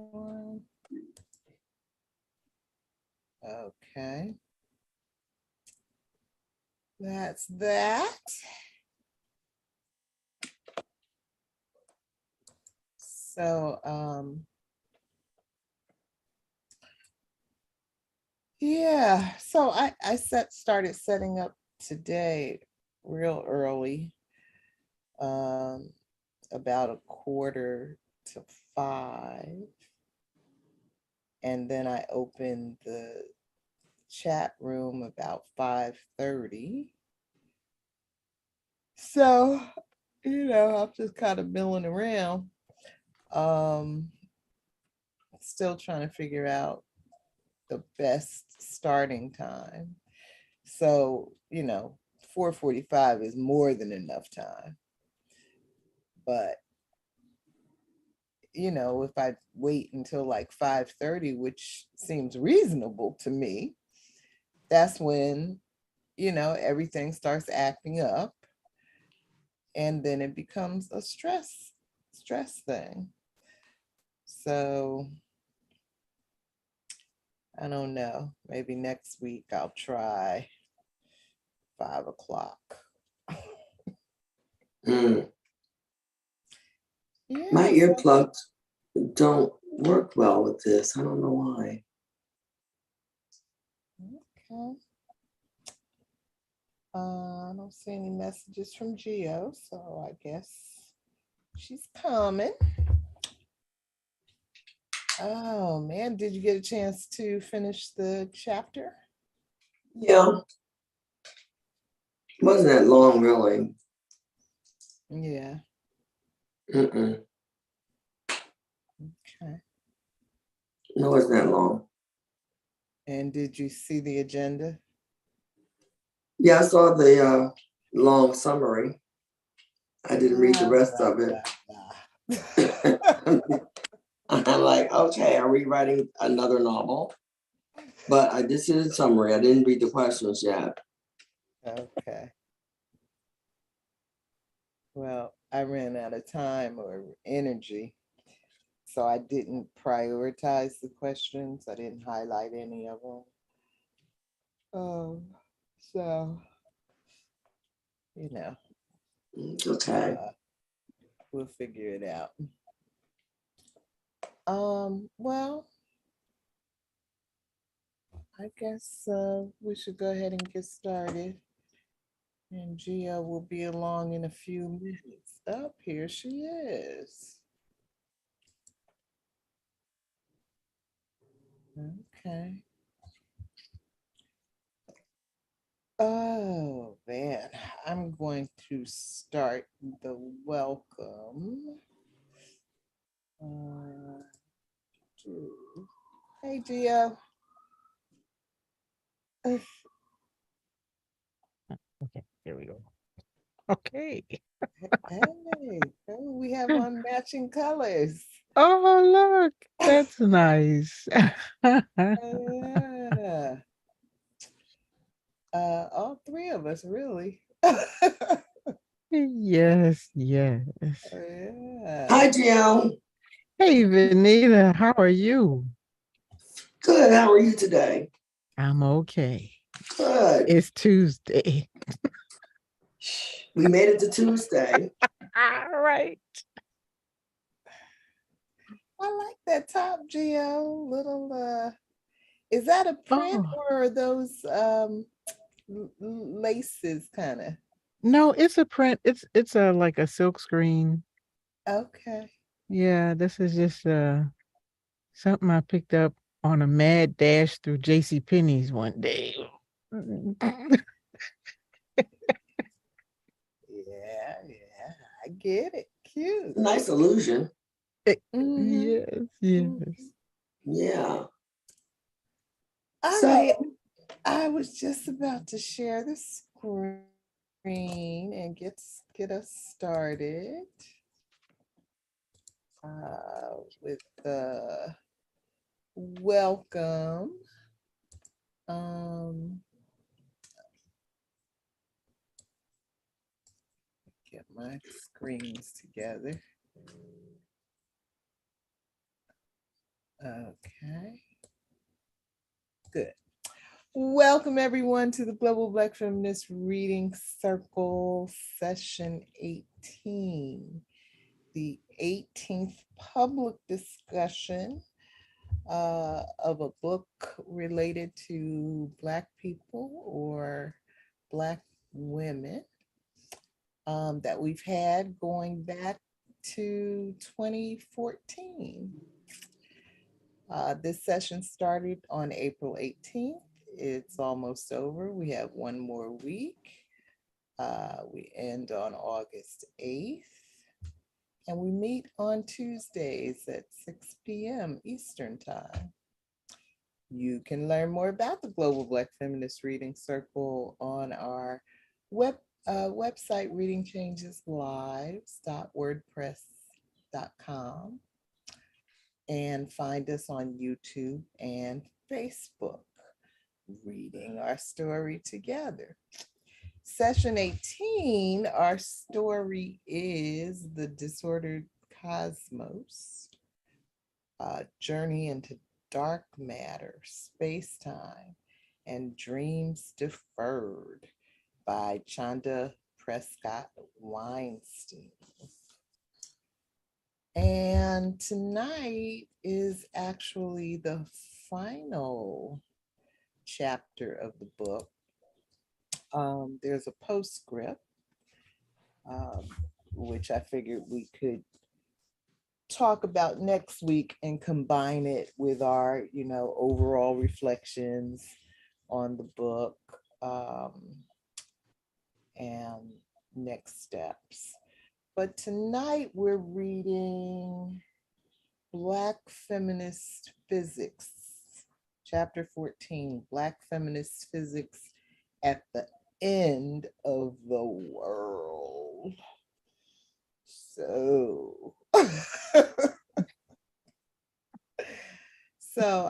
one. Okay. That's that. So, yeah, so I started setting up today real early, about 4:45. And then I opened the chat room about 5:30. So, I'm just kind of milling around. Still trying to figure out the best starting time. So, 4:45 is more than enough time. But, if I wait until like 5:30, which seems reasonable to me, that's when, everything starts acting up. And then it becomes a stress thing. So I don't know. Maybe next week I'll try 5:00. Yeah, my earplugs don't work well with this. I don't know why. Okay. I don't see any messages from Geo, so I guess she's coming. Oh man, did you get a chance to finish the chapter? Yeah. Wasn't that long, really. Yeah. Mm-mm. Okay. No, it wasn't that long. And did you see the agenda? Yeah, I saw the long summary. I didn't read the rest of it. I'm like, okay, are we writing another novel? But I did see the summary. I didn't read the questions yet. Okay. Well, I ran out of time or energy, so I didn't prioritize the questions. I didn't highlight any of them. So, Okay. we'll figure it out. Well, I guess we should go ahead and get started. And Gia will be along in a few minutes. Up here she is. Okay. Oh man, I'm going to start the welcome. Hey Gio. Okay, here we go. Okay. Hey, oh, we have on matching colors. Oh, look, that's nice. Yeah. All three of us, really. Yes, yes. Yeah. Hi, Jill. Hey, Venita, how are you? Good. How are you today? I'm okay. Good. It's Tuesday. We made it to Tuesday. All right. I like that top, Gio. Little is that a print Oh, or are those laces kind of? no, it's a print. It's a like a silk screen. Okay. Yeah, this is just something I picked up on a mad dash through JC Penney's one day. Yeah, I get it. Cute. Nice illusion. Mm-hmm. Yes, yes. Yeah. All So, right. I was just about to share the screen and get us started with the welcome. Um, get my screens together. Okay, good. Welcome everyone to the Global Black Feminist Reading Circle, session 18, the 18th public discussion of a book related to Black people or Black women that we've had going back to 2014. This session started on April 18th. It's almost over. We have one more week. We end on August 8th. And we meet on Tuesdays at 6 p.m. Eastern Time. You can learn more about the Global Black Feminist Reading Circle on our website, readingchangeslives.wordpress.com, and find us on YouTube and Facebook, Reading Our Story Together. Session 18, our story is The Disordered Cosmos, Journey into Dark Matter, Spacetime, and Dreams Deferred by Chanda Prescod-Weinstein. And tonight is actually the final chapter of the book. There's a postscript, which I figured we could talk about next week and combine it with our, overall reflections on the book and next steps. But tonight we're reading Black Feminist Physics, chapter 14, Black Feminist Physics at the End of the World. So,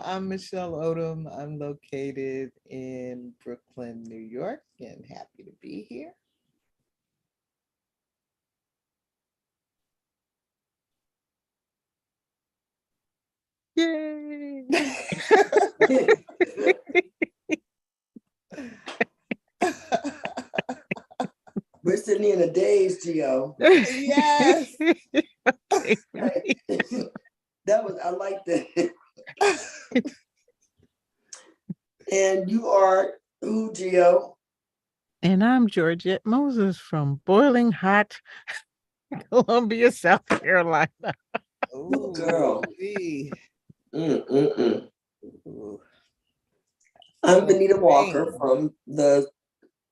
I'm Michelle Odom. I'm located in Brooklyn, New York, and happy to be here. Yay! We're sitting in a daze, Gio. Yes. I like that. And you are who, Gio? And I'm Georgette Moses from Boiling Hot, Columbia, South Carolina. Oh, girl. I'm Venita Walker from the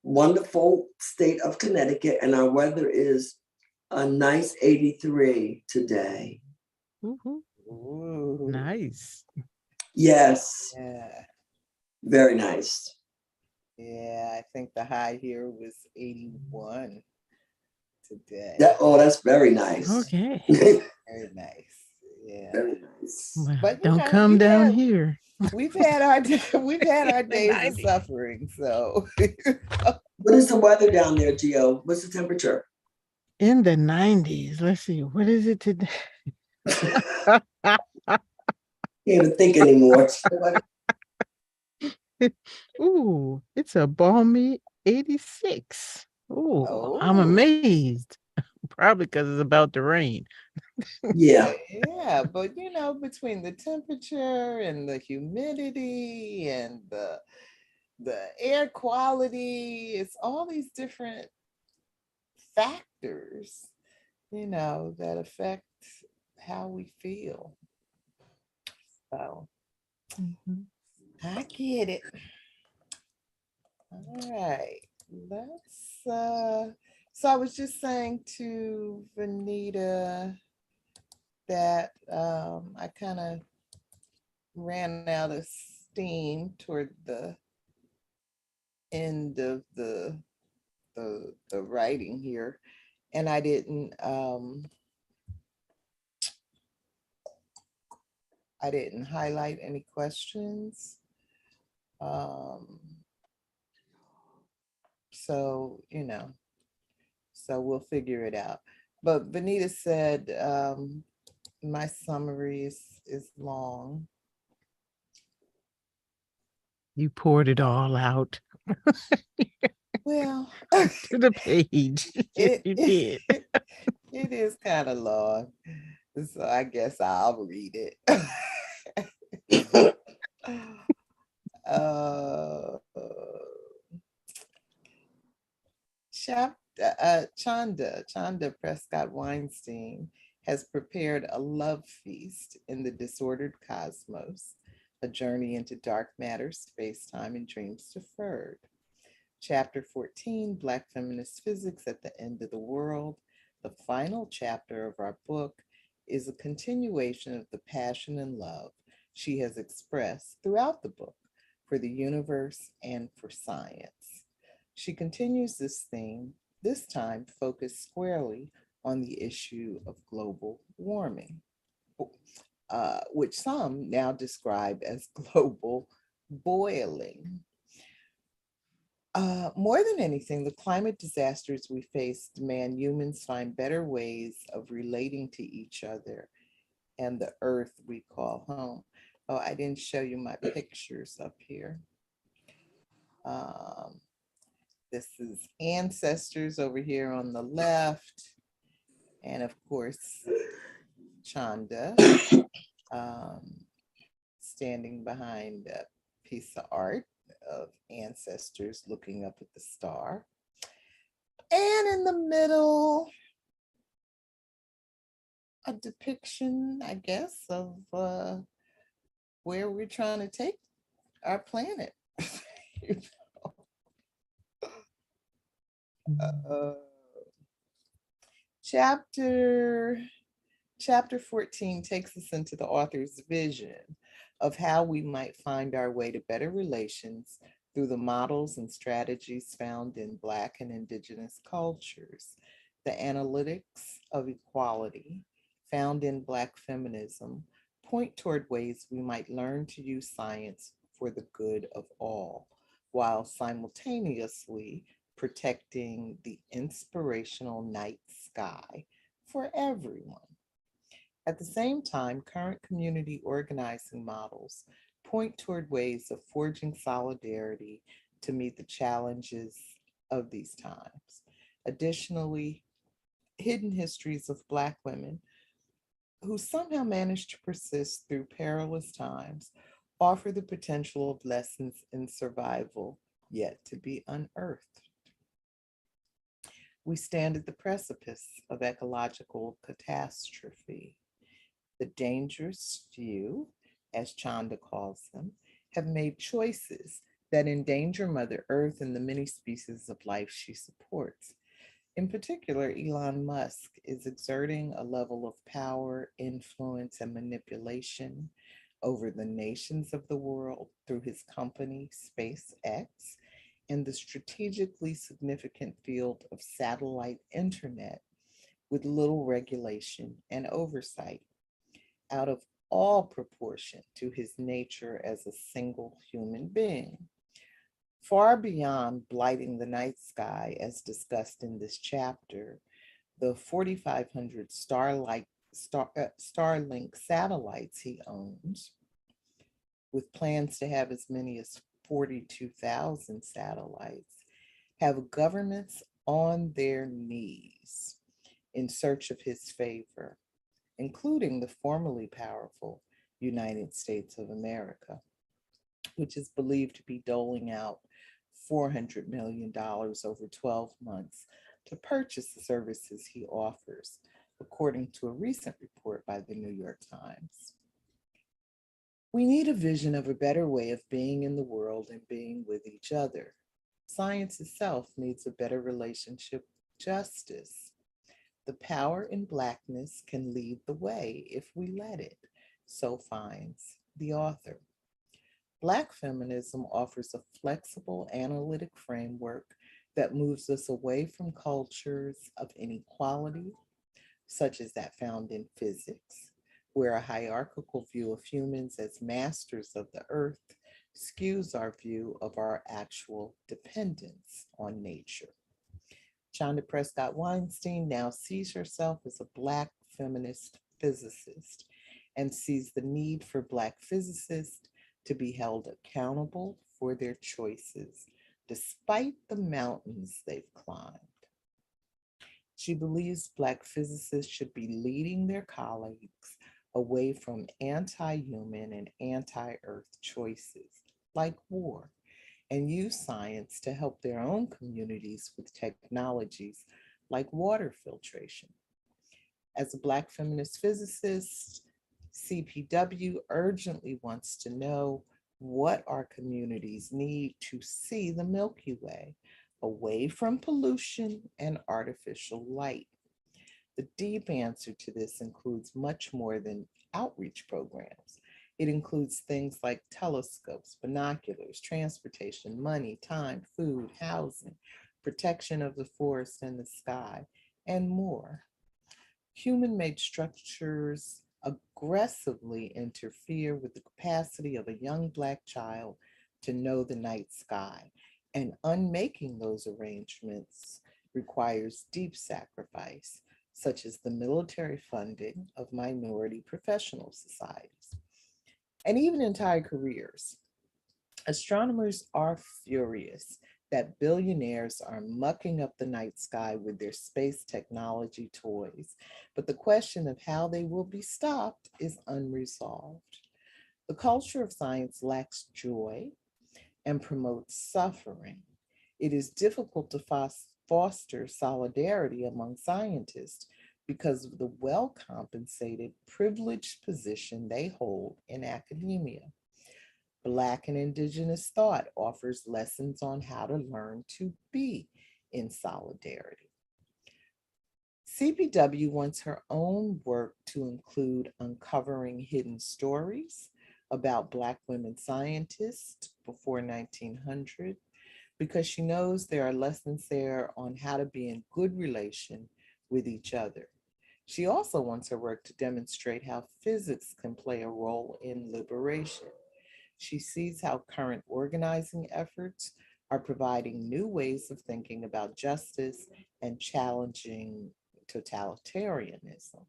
wonderful state of Connecticut, and our weather is a nice 83 today. Ooh. Nice. Yes. Yeah. Very nice. Yeah, I think the high here was 81 today. That's very nice. Okay. Very nice. Yeah. Very nice. Well, but don't come down here. We've had our days of suffering. So what is the weather down there, Gio? What's the temperature? In the 90s. Let's see. What is it today? Can't even think anymore. Ooh, it's a balmy 86. Ooh, I'm amazed. Probably because it's about to rain. Yeah. Yeah, but between the temperature and the humidity and the air quality, it's all these different factors, that affect how we feel. So I get it. All right, let's so I was just saying to Venita that I kind of ran out of steam toward the end of the writing here, and I didn't highlight any questions. So so we'll figure it out. But Venita said my summary is long. You poured it all out Well, to the page. it, You it did. it is kind of long, so I guess I'll read it. uh, Chanda Prescod-Weinstein has prepared a love feast in the disordered cosmos, a journey into dark matter, space-time, and dreams deferred. Chapter 14, Black Feminist Physics at the End of the World, the final chapter of our book, is a continuation of the passion and love she has expressed throughout the book for the universe and for science. She continues this theme, this time focused squarely on the issue of global warming, which some now describe as global boiling. More than anything, the climate disasters we face demand humans find better ways of relating to each other and the earth we call home. Oh, I didn't show you my pictures up here. Um, this is ancestors over here on the left. And of course, Chanda standing behind a piece of art of ancestors looking up at the star. And in the middle, a depiction, I guess, of where we're trying to take our planet. You know? Chapter 14 takes us into the author's vision of how we might find our way to better relations through the models and strategies found in Black and Indigenous cultures. The analytics of equality found in Black feminism point toward ways we might learn to use science for the good of all, while simultaneously protecting the inspirational night sky for everyone. At the same time, current community organizing models point toward ways of forging solidarity to meet the challenges of these times. Additionally, hidden histories of Black women who somehow managed to persist through perilous times offer the potential of lessons in survival yet to be unearthed. We stand at the precipice of ecological catastrophe. The dangerous few, as Chanda calls them, have made choices that endanger Mother Earth and the many species of life she supports. In particular, Elon Musk is exerting a level of power, influence, and manipulation over the nations of the world through his company, SpaceX, and the strategically significant field of satellite internet with little regulation and oversight, out of all proportion to his nature as a single human being. Far beyond blighting the night sky, as discussed in this chapter, the 4,500 Starlink satellites he owns, with plans to have as many as 42,000 satellites, have governments on their knees in search of his favor, including the formerly powerful United States of America, which is believed to be doling out $400 million over 12 months to purchase the services he offers, according to a recent report by the New York Times. We need a vision of a better way of being in the world and being with each other. Science itself needs a better relationship with justice. The power in Blackness can lead the way if we let it, so finds the author. Black feminism offers a flexible analytic framework that moves us away from cultures of inequality, such as that found in physics, where a hierarchical view of humans as masters of the earth skews our view of our actual dependence on nature. Chanda Prescod-Weinstein now sees herself as a Black feminist physicist and sees the need for Black physicists to be held accountable for their choices, despite the mountains they've climbed. She believes Black physicists should be leading their colleagues away from anti-human and anti-earth choices like war, and use science to help their own communities with technologies like water filtration. As a Black feminist physicist, CPW urgently wants to know what our communities need to see the Milky Way away from pollution and artificial light. The deep answer to this includes much more than outreach programs. It includes things like telescopes, binoculars, transportation, money, time, food, housing, protection of the forest and the sky, and more. Human-made structures aggressively interfere with the capacity of a young Black child to know the night sky, and unmaking those arrangements requires deep sacrifice, such as the military funding of minority professional societies, and even entire careers. Astronomers are furious that billionaires are mucking up the night sky with their space technology toys, but the question of how they will be stopped is unresolved. The culture of science lacks joy and promotes suffering. It is difficult to foster solidarity among scientists because of the well-compensated, privileged position they hold in academia. Black and Indigenous thought offers lessons on how to learn to be in solidarity. CPW wants her own work to include uncovering hidden stories about Black women scientists before 1900, because she knows there are lessons there on how to be in good relation with each other. She also wants her work to demonstrate how physics can play a role in liberation. She sees how current organizing efforts are providing new ways of thinking about justice and challenging totalitarianism.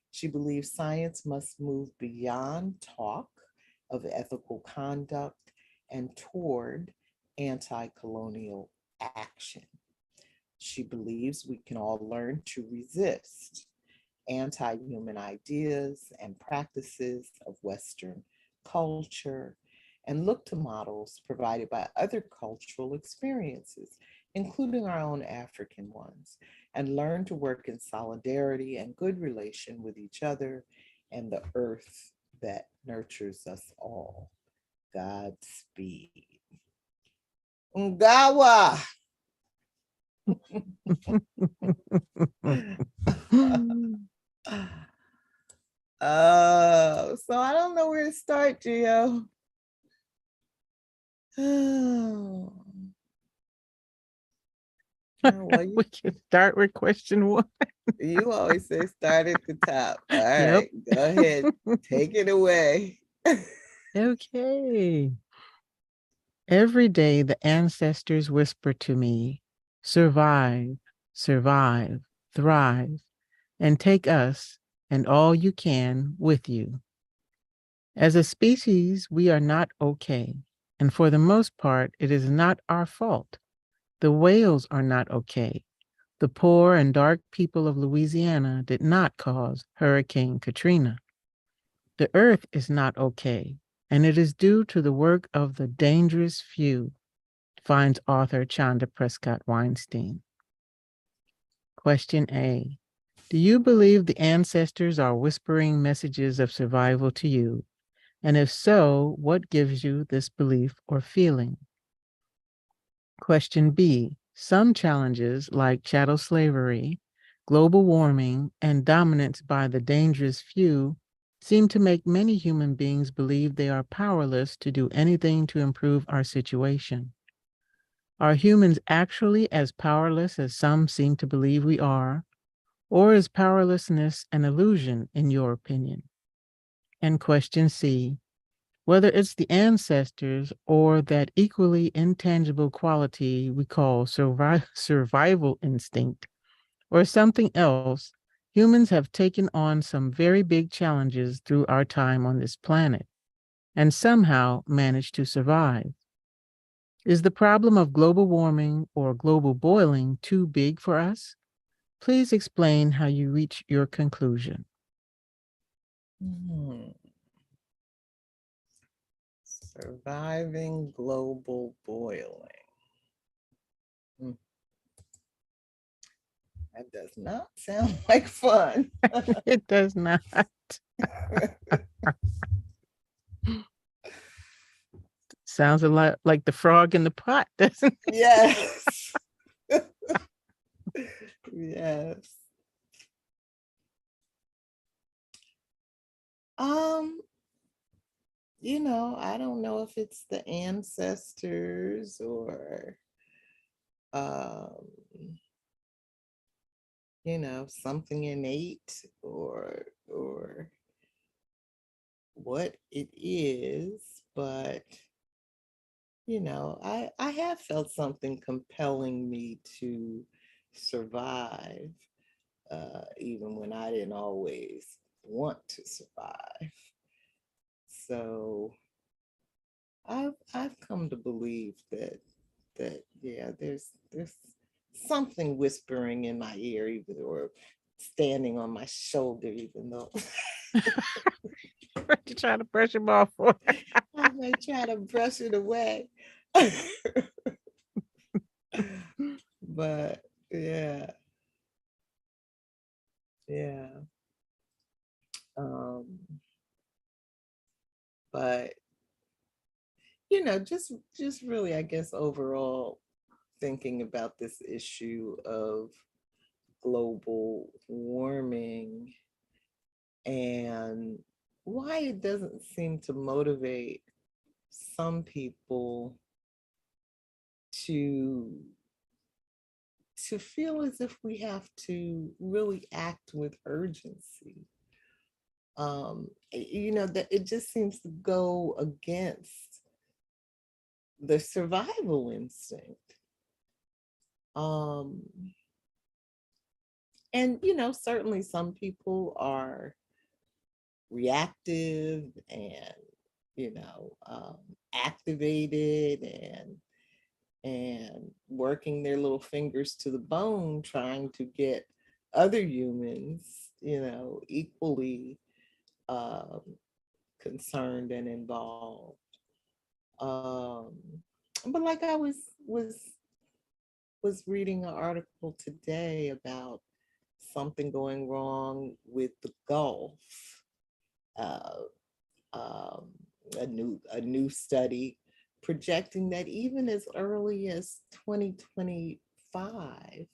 She believes science must move beyond talk of ethical conduct and toward anti-colonial action. She believes we can all learn to resist anti-human ideas and practices of Western culture and look to models provided by other cultural experiences, including our own African ones, and learn to work in solidarity and good relation with each other and the earth that nurtures us all. Godspeed. Ngawa. So I don't know where to start, Gio. Oh. Well, we can start with question 1. You always say start at the top. All right, go ahead. Take it away. Okay. Every day the ancestors whisper to me, survive, survive, thrive, and take us and all you can with you. As a species, we are not okay, and for the most part, it is not our fault. The whales are not okay. The poor and dark people of Louisiana did not cause Hurricane Katrina. The earth is not okay, and it is due to the work of the dangerous few, finds author Chanda Prescod-Weinstein. Question A. Do you believe the ancestors are whispering messages of survival to you? And if so, what gives you this belief or feeling? Question B. Some challenges like chattel slavery, global warming, and dominance by the dangerous few seem to make many human beings believe they are powerless to do anything to improve our situation. Are humans actually as powerless as some seem to believe we are, or is powerlessness an illusion in your opinion? And question C. Whether it's the ancestors or that equally intangible quality we call survival instinct or something else, Humans have taken on some very big challenges through our time on this planet and somehow managed to survive. Is the problem of global warming or global boiling too big for us? Please explain how you reach your conclusion. Surviving global boiling. That does not sound like fun. It does not. Sounds a lot like the frog in the pot, doesn't it? Yes. Yes. I don't know if it's the ancestors or something innate or what it is, but I have felt something compelling me to survive, even when I didn't always want to survive. So I've come to believe that yeah, there's something whispering in my ear, even or standing on my shoulder, even though You try to brush him off for. I may try to brush it away. But yeah. But just really, I guess, overall thinking about this issue of global warming and why it doesn't seem to motivate some people to feel as if we have to really act with urgency. That it just seems to go against the survival instinct. And certainly some people are reactive and activated and working their little fingers to the bone trying to get other humans equally concerned and involved. But like I was reading an article today about something going wrong with the Gulf. Uh, a new study projecting that even as early as 2025,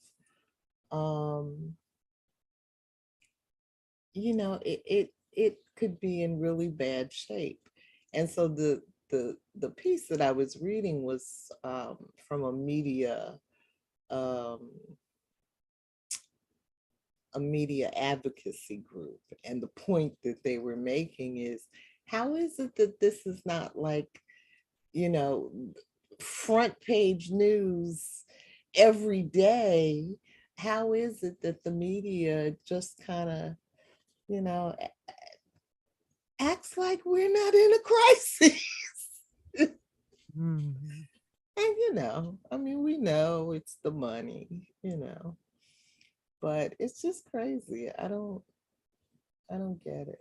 it could be in really bad shape. And so the piece that I was reading was from a media advocacy group. And the point that they were making is, how is it that this is not like, front page news every day? How is it that the media just kind of, acts like we're not in a crisis? Mm-hmm. And we know it's the money, but it's just crazy. I don't get it.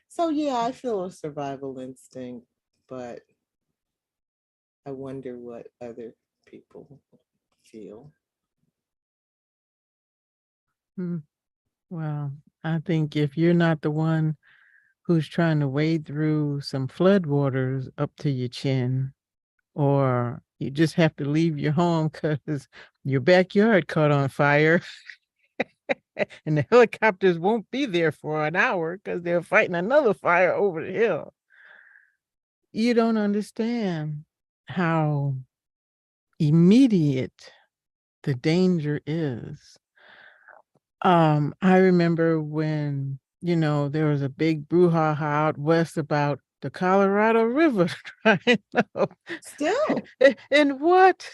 So yeah, I feel a survival instinct, but I wonder what other people feel. Well, I think if you're not the one who's trying to wade through some floodwaters up to your chin, or you just have to leave your home because your backyard caught on fire and the helicopters won't be there for an hour because they're fighting another fire over the hill. You don't understand how immediate the danger is. I remember when, there was a big brouhaha out west about the Colorado River drying up. Still. And what?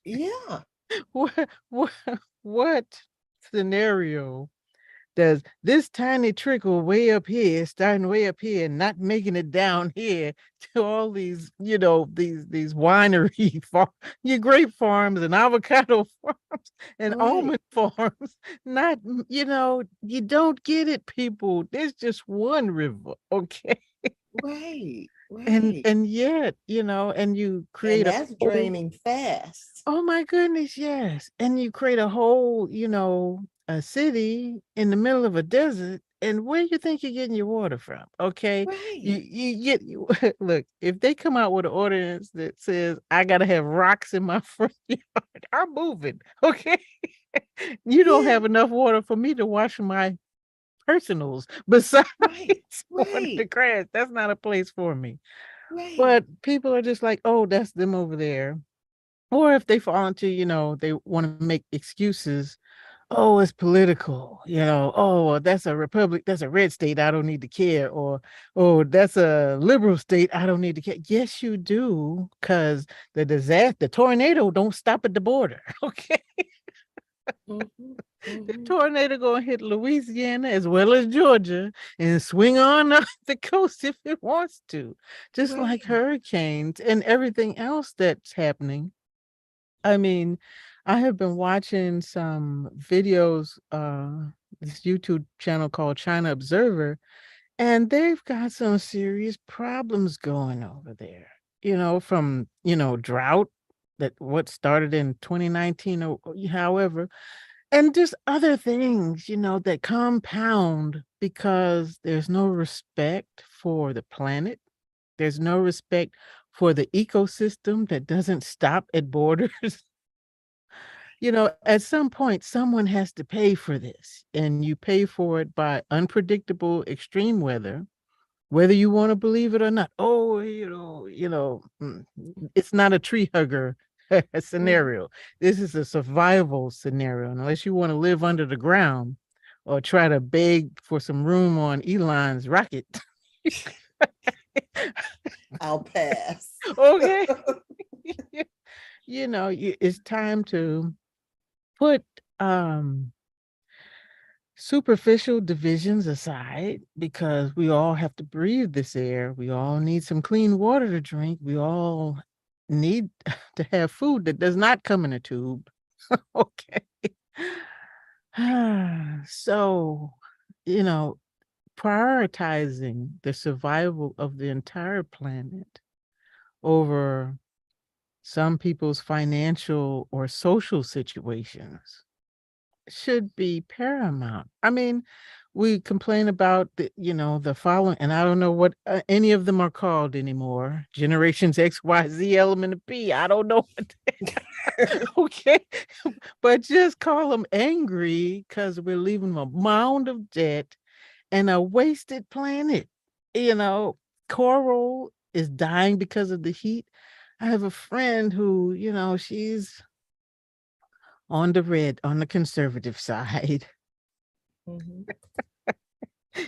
Yeah. what, what scenario does this tiny trickle way up here, starting way up here, and not making it down here to all these, these winery your grape farms and avocado farms and Right, almond farms. Not, you don't get it, people. There's just one river, okay? right, And right. and yet, and you And create a that's whole. draining fast. Oh my goodness, yes. And you create a whole, a city in the middle of a desert. And where you think you're getting your water from? Okay. You Right, you get you look, if they come out with an ordinance that says I gotta have rocks in my front yard, I'm moving. Okay. You don't yeah, have enough water for me to wash my personals besides right, one in the right, grass. That's not a place for me. right. But people are just like, oh, that's them over there. Or if they fall into, they want to make excuses. Oh, it's political, oh, well, that's a republic, that's a red state, I don't need to care. Or, oh, that's a liberal state, I don't need to care. Yes, you do, because the tornado don't stop at the border. Okay. Mhm, The mhm. tornado gonna hit Louisiana as well as Georgia and swing on up the coast if it wants to. Just like Right. hurricanes and everything else that's happening. I mean, I have been watching some videos, this YouTube channel called China Observer, and they've got some serious problems going over there. From, drought that what started in 2019 or however, and just other things, that compound because there's no respect for the planet. There's no respect for the ecosystem that doesn't stop at borders. At some point, someone has to pay for this, and you pay for it by unpredictable extreme weather, whether you want to believe it or not. Oh, it's not a tree hugger Mhm. scenario. This is a survival scenario. And unless you want to live under the ground or try to beg for some room on Elon's rocket, I'll pass. okay, it's time to put superficial divisions aside because we all have to breathe this air. We all need some clean water to drink. We all need to have food that does not come in a tube. Okay. So, you know, prioritizing the survival of the entire planet over some people's financial or social situations should be paramount. I mean, we complain about the following, and I don't know what any of them are called anymore. Generations X, Y, Z, element of P. I don't know what. Okay, but just call them angry because we're leaving them a mound of debt and a wasted planet. You know, coral is dying because of the heat. I have a friend who, she's on the conservative side. Mhm.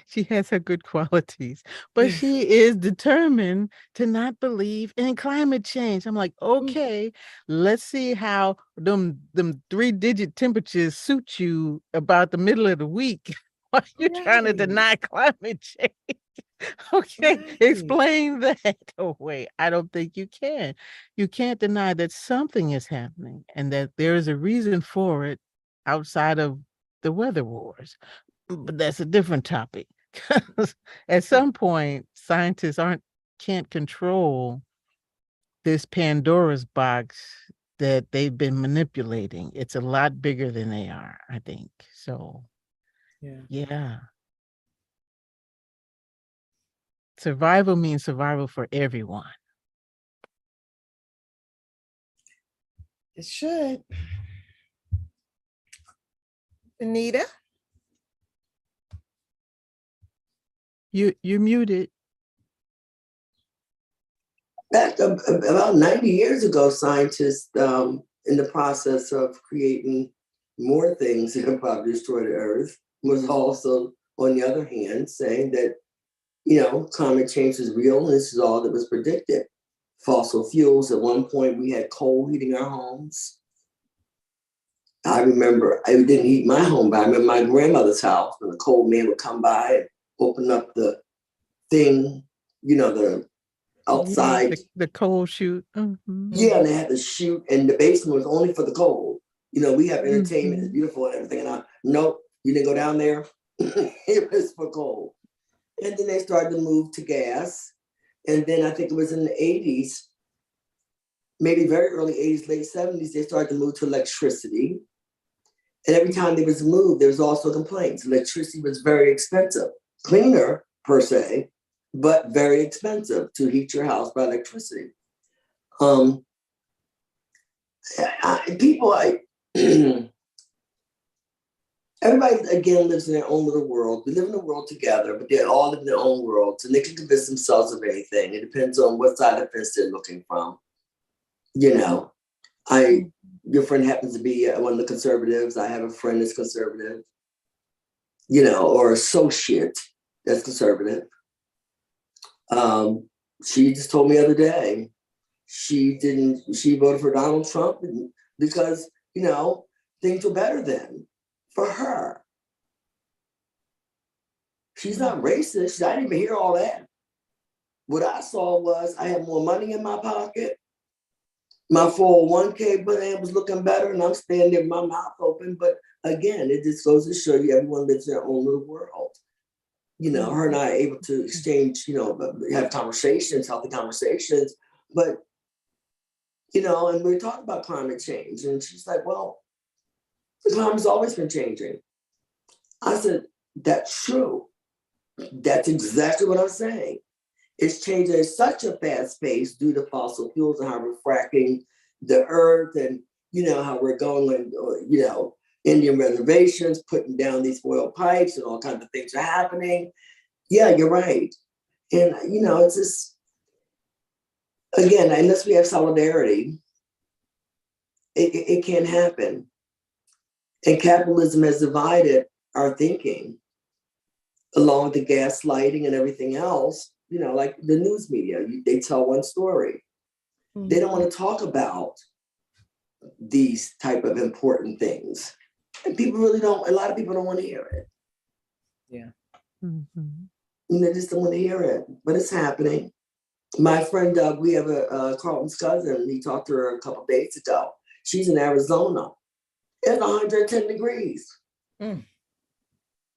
She has her good qualities, but she is determined to not believe in climate change. I'm like, okay, let's see how them 3-digit temperatures suit you about the middle of the week while you're trying to Right, deny climate change. Okay, right. explain that. Oh, wait, I don't think you can. You can't deny that something is happening and that there is a reason for it outside of the weather wars. But that's a different topic. 'Cause at some point, scientists can't control this Pandora's box that they've been manipulating. It's a lot bigger than they are, I think. So, Yeah, yeah. Survival means survival for everyone. it should. Anita? You're muted. Back about 90 years ago, scientists, in the process of creating more things that could probably destroy the earth, was also, on the other hand, saying that, climate change is real and this is all that was predicted. Fossil fuels, at one point, we had coal heating our homes. I remember I didn't heat my home, but I remember my grandmother's house when a cold man would come by and open up the thing, the Yeah, outside. the cold shoot. Mm-hmm. Yeah, and they had to shoot, and the basement was only for the cold. We have entertainment, it's Mm-hmm. beautiful and everything. And nope, you didn't go down there. It was for cold. And then they started to move to gas. And then I think it was in the 80s, maybe very early 80s, late 70s, they started to move to electricity. And every time there was a move, there was also complaints. Electricity was very expensive, cleaner per se, but very expensive to heat your house by electricity. Everybody again lives in their own little world. We live in a world together, but they all live in their own worlds, and they can convince themselves of anything. It depends on what side of the fence they're looking from. Your friend happens to be one of the conservatives. I have a friend that's conservative, or associate that's conservative. She just told me the other day, she voted for Donald Trump because, things were better then for her. She's not racist. I didn't even hear all that. What I saw was I had more money in my pocket. My 401k plan was looking better, and I'm standing there with my mouth open. But again, it just goes to show you everyone lives in their own little world. Her and I are able to exchange, have conversations, healthy conversations. But, and we talk about climate change. And she's like, well, the climate's always been changing. I said, that's true. That's exactly what I'm saying. It's changing at such a fast pace due to fossil fuels and how we're fracking the earth, and how we're going on, Indian reservations, putting down these oil pipes, and all kinds of things are happening. Yeah, you're right. And it's just, again, unless we have solidarity, it can't happen. And capitalism has divided our thinking, along with the gaslighting and everything else. Like the news media, they tell one story. Mm-hmm. They don't want to talk about these type of important things. And people really don't, a lot of people don't want to hear it. Yeah. Mm-hmm. They just don't want to hear it, but it's happening. My friend, we have a Carlton's cousin, he talked to her a couple of days ago. She's in Arizona. It's 110 degrees.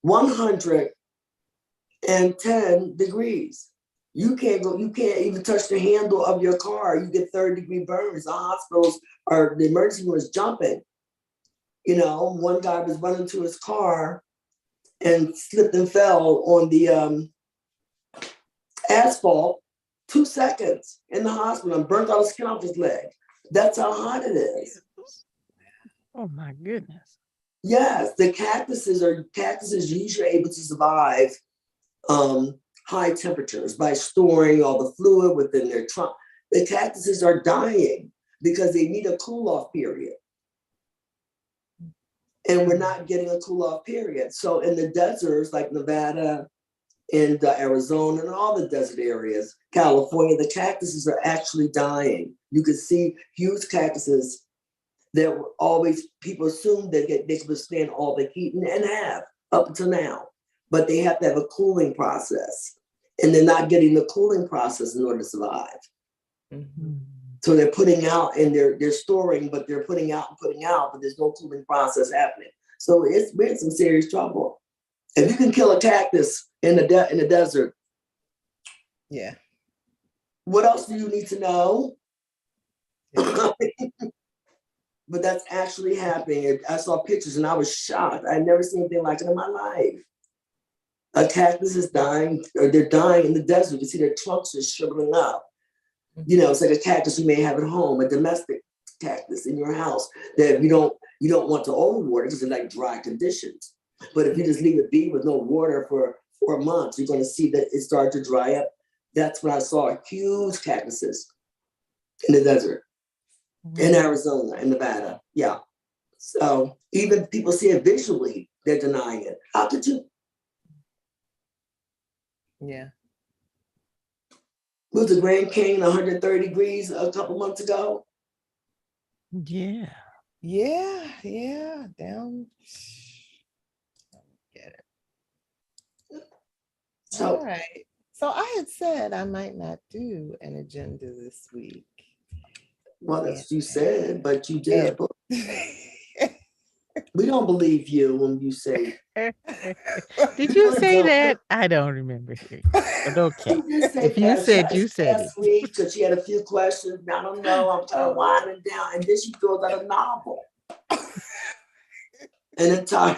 110 degrees. You can't even touch the handle of your car. You get 30-degree burns. The hospitals the emergency room is jumping. One guy was running to his car and slipped and fell on the asphalt, 2 seconds in the hospital, and burnt out the skin off his leg. That's how hot it is. Oh my goodness. Yes, the cactuses usually able to survive high temperatures by storing all the fluid within their trunk. The cactuses are dying because they need a cool-off period. And we're not getting a cool-off period. So in the deserts like Nevada and Arizona and all the desert areas, California, the cactuses are actually dying. You can see huge cactuses that were always, people assumed that they could withstand all the heat, and have up until now. But they have to have a cooling process. And they're not getting the cooling process in order to survive. Mm-hmm. So they're putting out and they're storing, but they're putting out, but there's no cooling process happening. So we're in some serious trouble. If you can kill a cactus in the desert, yeah. What else do you need to know? Yeah. But that's actually happening. I saw pictures and I was shocked. I'd never seen anything like it in my life. A cactus is dying, or they're dying in the desert. You see their trunks are shriveling up. It's like a cactus you may have at home, a domestic cactus in your house that you don't want to overwater because it's like dry conditions. But if you just leave it be with no water for 4 months, you're going to see that it started to dry up. That's when I saw huge cactuses in the desert, in Arizona, in Nevada. Yeah. So even people see it visually, they're denying it. How could you? Yeah. Was the Grand Canyon 130 degrees a couple months ago? Yeah. Yeah, down. Get it. All So, right. So I had said I might not do an agenda this week. well, And, that's what you said, but you did a and book. We don't believe you when you say. Did We you really say don't. that? I don't remember hearing that, but okay. You just said If you said, you said it. last week because she had a few questions. I don't know. I'm kind of Oh. winding down, and then she throws out a novel, an entire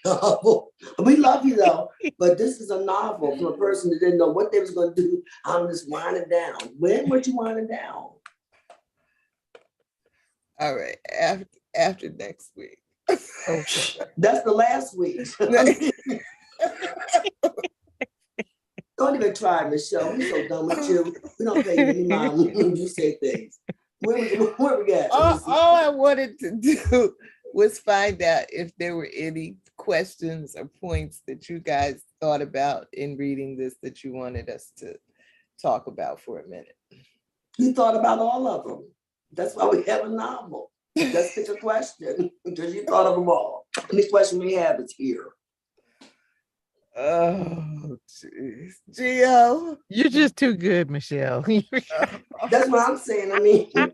novel. We love you though, but this is a novel from a person that didn't know what they was going to do. I'm just winding down. When were you winding down? All right. After next week. Okay. That's the last week. Don't even try, Michelle. We're so done with you. We don't pay you any mind when you say things. Where we got? All I wanted to do was find out if there were any questions or points that you guys thought about in reading this that you wanted us to talk about for a minute. You thought about all of them. That's why we have a novel. Let's pick a question because you thought of them all. Any question we have is here. Oh, geez. Gio. You're just too good, Michelle. That's what I'm saying. I mean, do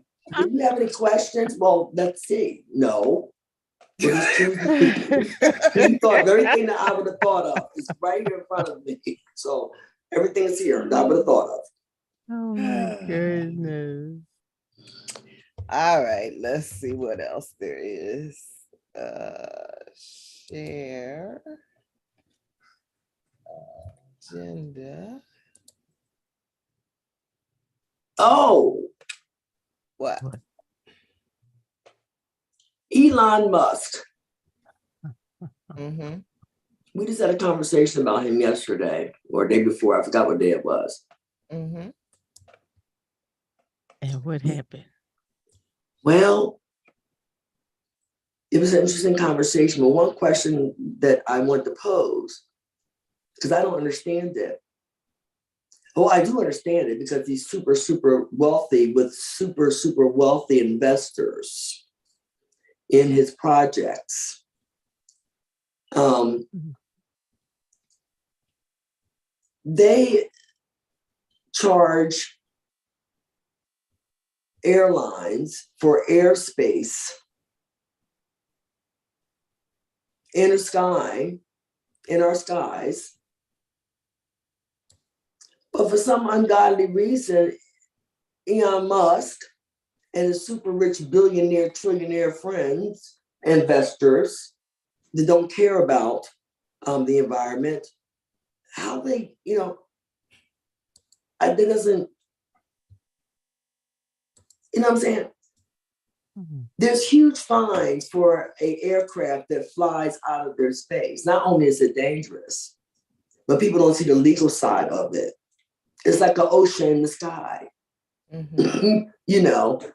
you have any questions? Well, let's see. No. We'll just choose. You thought of everything that I would have thought of. It's right here in front of me. So everything is here that I would have thought of. Oh my goodness. All right, let's see what else there is. Share agenda. Oh, What? Elon Musk. Mm-hmm. We just had a conversation about him yesterday or the day before. I forgot what day it was. Mm-hmm. And what happened? Well, it was an interesting conversation. But one question that I want to pose, because I don't understand it. Oh, I do understand it because he's super, super wealthy with super, super wealthy investors in his projects. They charge airlines for airspace in our skies. But for some ungodly reason, Elon Musk and his super rich billionaire, trillionaire friends, investors that don't care about the environment, how they, that doesn't, you know what I'm saying? There's huge fines for an aircraft that flies out of their space. Not only is it dangerous, but people don't see the legal side of it. It's like an ocean in the sky. Mm-hmm.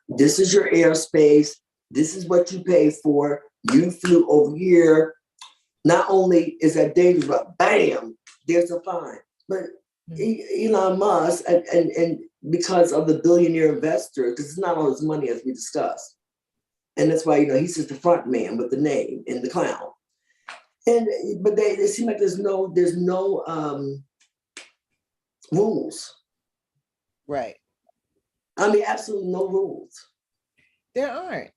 This is your airspace. This is what you pay for. You flew over here. Not only is that dangerous, but bam, there's a fine. But Elon Musk, and because of the billionaire investor, because it's not all his money as we discussed. And that's why, he's just the front man with the name and the clown. But they seem like there's no rules. Right. I mean, absolutely no rules. There aren't.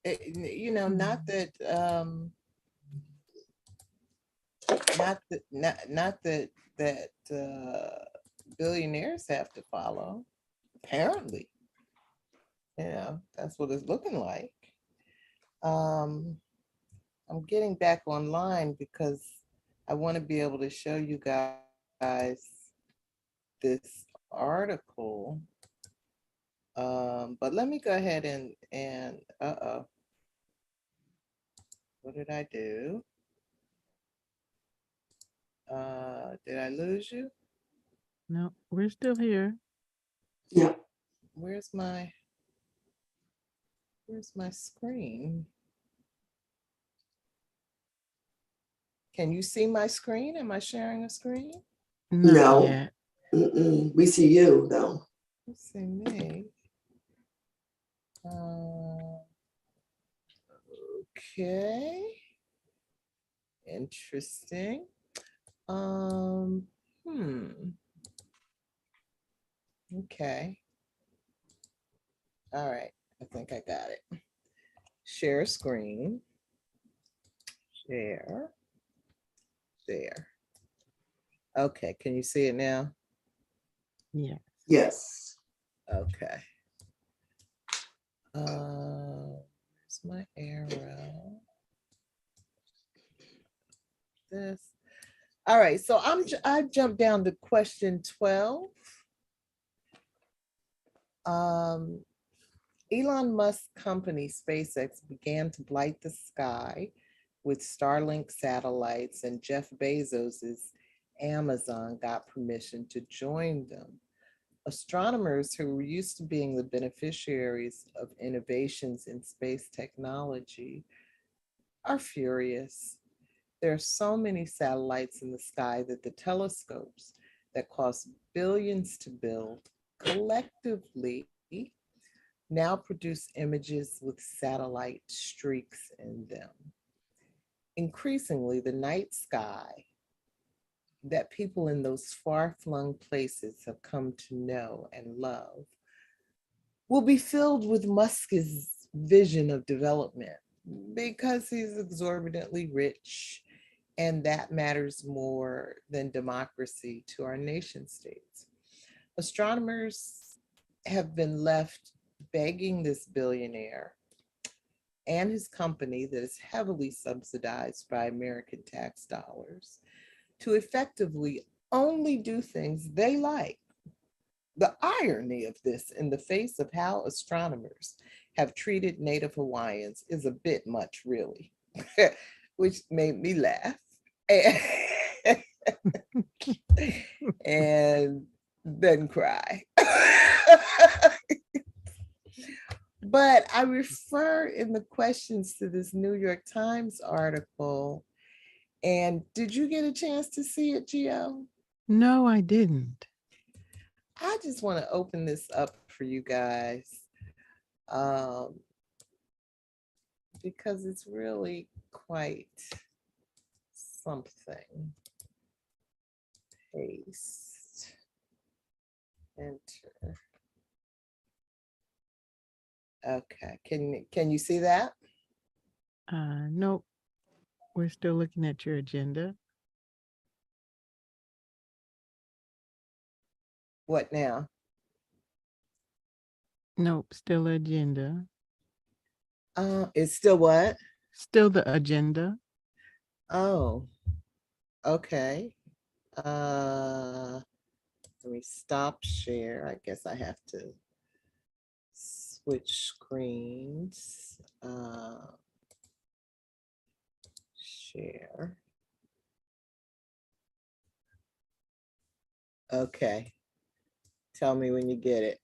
Not that billionaires have to follow. Apparently, that's what it's looking like. I'm getting back online because I want to be able to show you guys this article. But let me go ahead and what did I do? Did I lose you? No, we're still here. Yeah. Where's my screen? Can you see my screen? Am I sharing a screen? Not yet. We see you though. You see me. Okay. Interesting. Okay. All right. I think I got it. Share screen. Share. There. Okay. Can you see it now? Yeah. Yes. Okay. Where's my arrow? This. All right. So I jumped down to question 12. Elon Musk's company SpaceX began to blight the sky with Starlink satellites, and Jeff Bezos's Amazon got permission to join them. Astronomers who were used to being the beneficiaries of innovations in space technology are furious. There are so many satellites in the sky that the telescopes that cost billions to build collectively now produce images with satellite streaks in them. Increasingly, the night sky that people in those far-flung places have come to know and love will be filled with Musk's vision of development because he's exorbitantly rich, and that matters more than democracy to our nation states. Astronomers have been left begging this billionaire and his company that is heavily subsidized by American tax dollars to effectively only do things they like. The irony of this in the face of how astronomers have treated Native Hawaiians is a bit much, really, which made me laugh. And then cry. But I refer in the questions to this New York Times article. And did you get a chance to see it, Gio? No, I didn't. I just want to open this up for you guys because it's really quite something. Paste, enter. Okay, can you see that? Nope. We're still looking at your agenda. What now? Nope, still agenda. It's still what? Still the agenda. Oh, okay. Let me stop share. I guess I have to switch screens. Share. Okay. Tell me when you get it.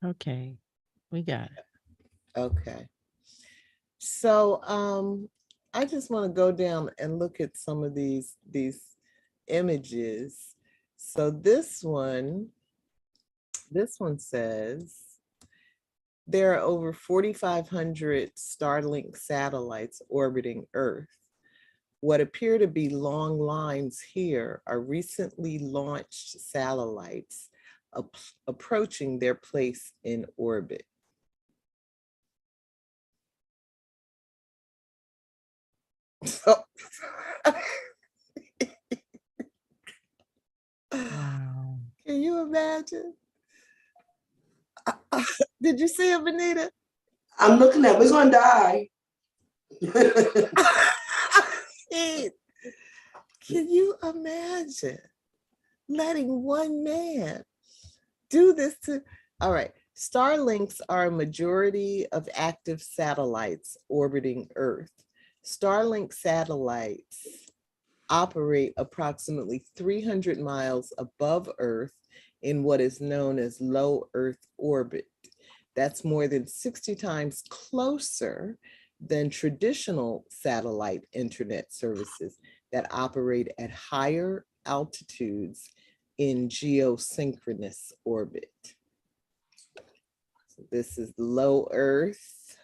Okay, we got it. Okay. So I just want to go down and look at some of these images. So this one says there are over 4,500 Starlink satellites orbiting Earth. What appear to be long lines here are recently launched satellites approaching their place in orbit. Wow. Can you imagine? Did you see it, Venita? I'm looking at, we're gonna die. Can you imagine letting one man do this to? All right. Starlinks are a majority of active satellites orbiting Earth. Starlink satellites operate approximately 300 miles above Earth in what is known as low Earth orbit. That's more than 60 times closer than traditional satellite internet services that operate at higher altitudes in geosynchronous orbit. So this is low Earth.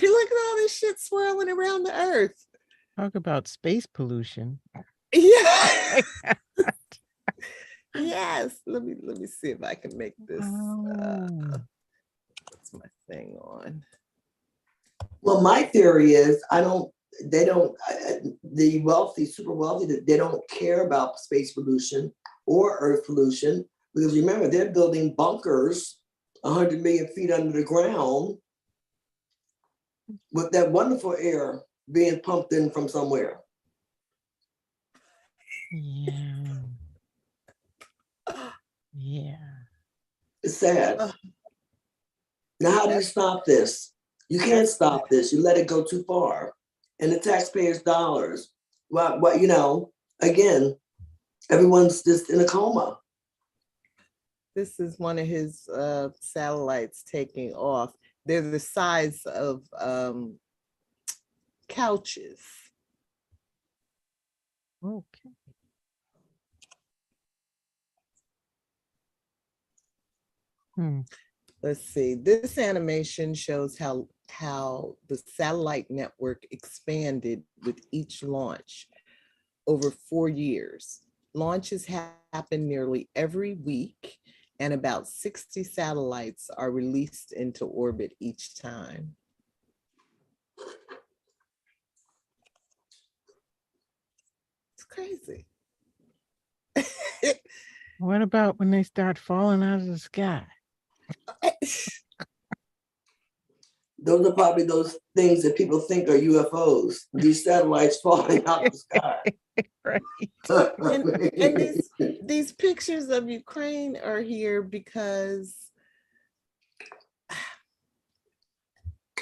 look at all this shit swirling around the earth. Talk about space pollution. Yeah. Yes. Let me see if I can make this. What's my thing on? Well, my theory is the wealthy, super wealthy, they don't care about space pollution or earth pollution, because remember, they're building bunkers 100 million feet under the ground with that wonderful air being pumped in from somewhere. Yeah. Yeah. It's sad. Now, how do you stop this? You can't stop this. You let it go too far. And the taxpayers' dollars, again, everyone's just in a coma. This is one of his satellites taking off. They're the size of couches. Okay. Let's see. This animation shows how the satellite network expanded with each launch over 4 years. Launches happen nearly every week, and about 60 satellites are released into orbit each time. It's crazy. What about when they start falling out of the sky? Those are probably those things that people think are UFOs. These satellites falling out of the sky. Right. And these pictures of Ukraine are here because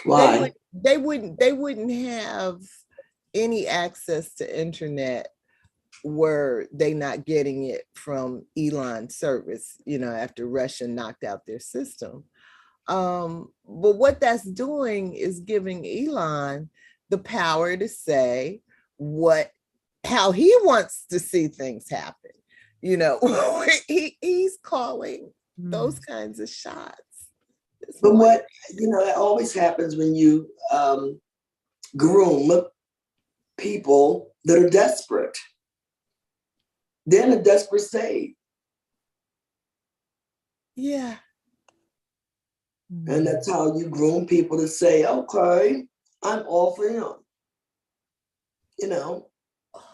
why? They wouldn't have any access to internet were they not getting it from Elon's service, after Russia knocked out their system. But what that's doing is giving Elon the power to say how he wants to see things happen. He's calling those kinds of shots. But what, that always happens when you groom people that are desperate. They're in a desperate state. Yeah. And that's how you groom people to say, okay, I'm all for him.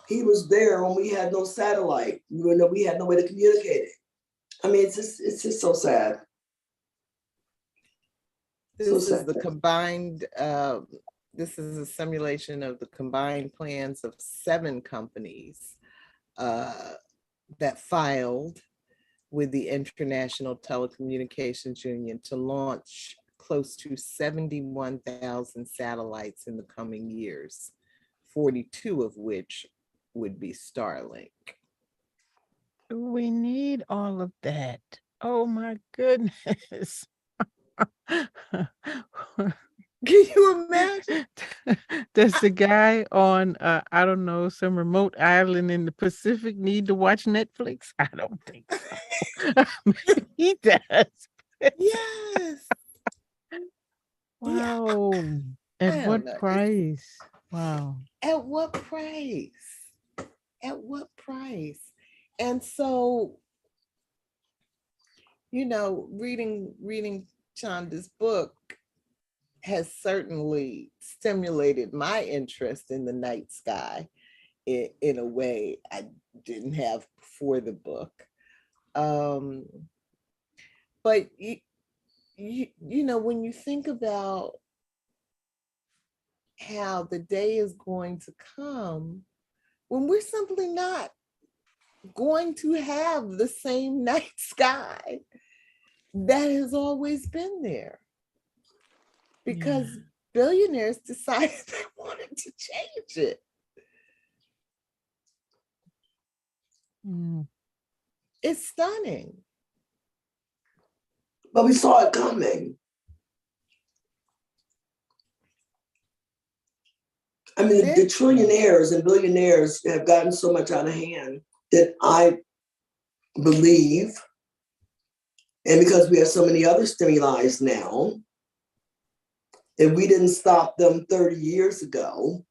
He was there when we had no satellite. We had no way to communicate it. I mean, it's just so sad. This is the combined, this is a simulation of the combined plans of 7 companies that filed with the International Telecommunications Union to launch close to 71,000 satellites in the coming years, 42 of which would be Starlink. We need all of that. Oh my goodness. Can you imagine? Does the guy on, I don't know, some remote island in the Pacific need to watch Netflix? I don't think so. He does. Yes. Wow. Yeah. At what price? Wow. At what price? At what price? And so, reading Chanda's book has certainly stimulated my interest in the night sky in a way I didn't have before the book. But when you think about how the day is going to come when we're simply not going to have the same night sky that has always been there, because billionaires decided they wanted to change it. It's stunning. But we saw it coming. I mean, the trillionaires and billionaires have gotten so much out of hand that I believe, and because we have so many other stimuli now, if we didn't stop them 30 years ago,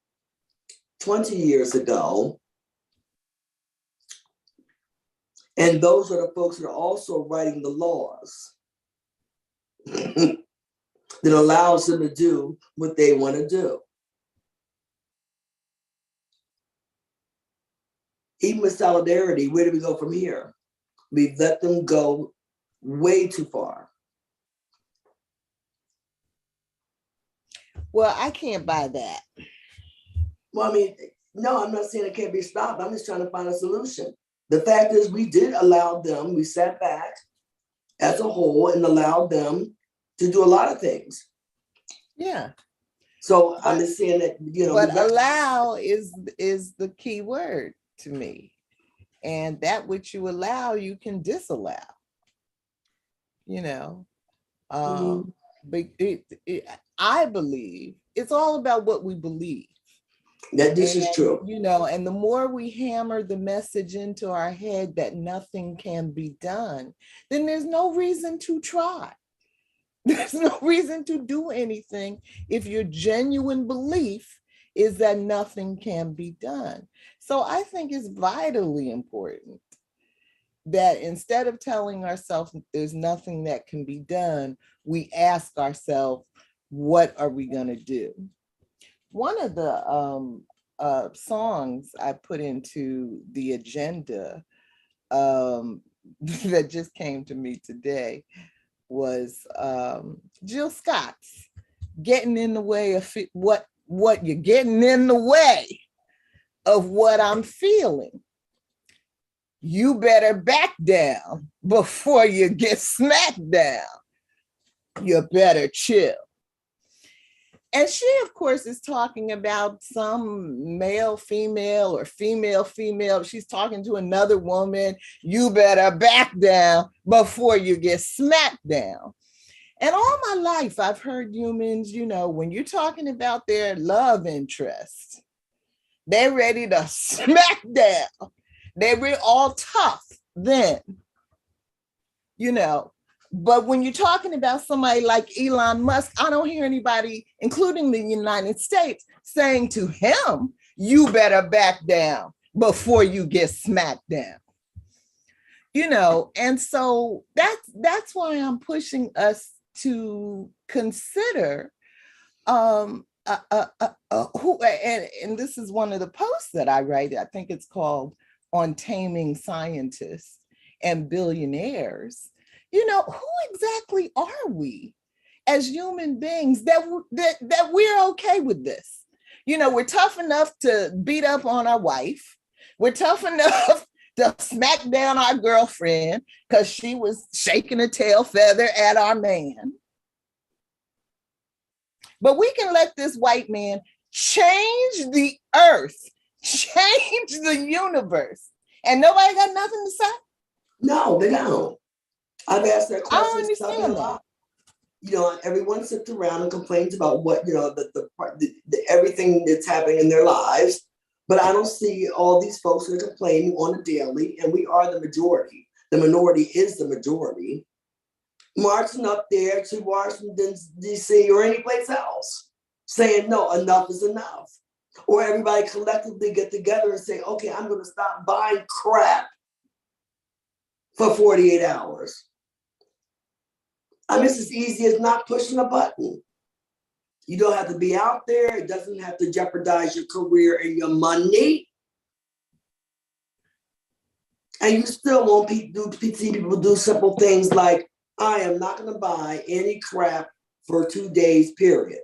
20 years ago, and those are the folks that are also writing the laws that allows them to do what they want to do. Even with solidarity, where do we go from here? We've let them go way too far. Well, I can't buy that. Well, I mean, no, I'm not saying it can't be stopped. I'm just trying to find a solution. The fact is, we did allow them, we sat back as a whole and allowed them to do a lot of things. Yeah. So I'm just saying that, you know. But allow is the key word to me. And that which you allow, you can disallow. You know, but I believe it's all about what we believe. That this is true. You know, and the more we hammer the message into our head that nothing can be done, then there's no reason to try. There's no reason to do anything if your genuine belief is that nothing can be done. So I think it's vitally important that instead of telling ourselves there's nothing that can be done, we ask ourselves, what are we going to do? One of the songs I put into the agenda that just came to me today was Jill Scott's Getting in the Way of what you're getting in the way of what I'm feeling. You better back down before you get smacked down. You better chill. And she, of course, is talking about some male, female, or female, female. She's talking to another woman. You better back down before you get smacked down. And all my life, I've heard humans, you know, when you're talking about their love interest, they're ready to smack down. They're all tough then, you know. But when you're talking about somebody like Elon Musk, I don't hear anybody, including the United States, saying to him, you better back down before you get smacked down. You know, and so that's why I'm pushing us to consider who, and this is one of the posts that I write, I think it's called On Taming Scientists and Billionaires. You know, who exactly are we as human beings that we're okay with this? You know, we're tough enough to beat up on our wife. We're tough enough to smack down our girlfriend because she was shaking a tail feather at our man. But we can let this white man change the earth, change the universe, and nobody got nothing to say? No, they don't. I've asked that question. I don't understand that. You know, everyone sits around and complains about what, you know, the everything that's happening in their lives. But I don't see all these folks that are complaining on a daily, and we are the majority. The minority is the majority. Marching up there to Washington, D.C. or any place else, saying, no, enough is enough. Or everybody collectively get together and say, okay, I'm going to stop buying crap for 48 hours. I mean, it's as easy as not pushing a button. You don't have to be out there. It doesn't have to jeopardize your career and your money. And you still won't see people do simple things like, I am not going to buy any crap for 2 days, period.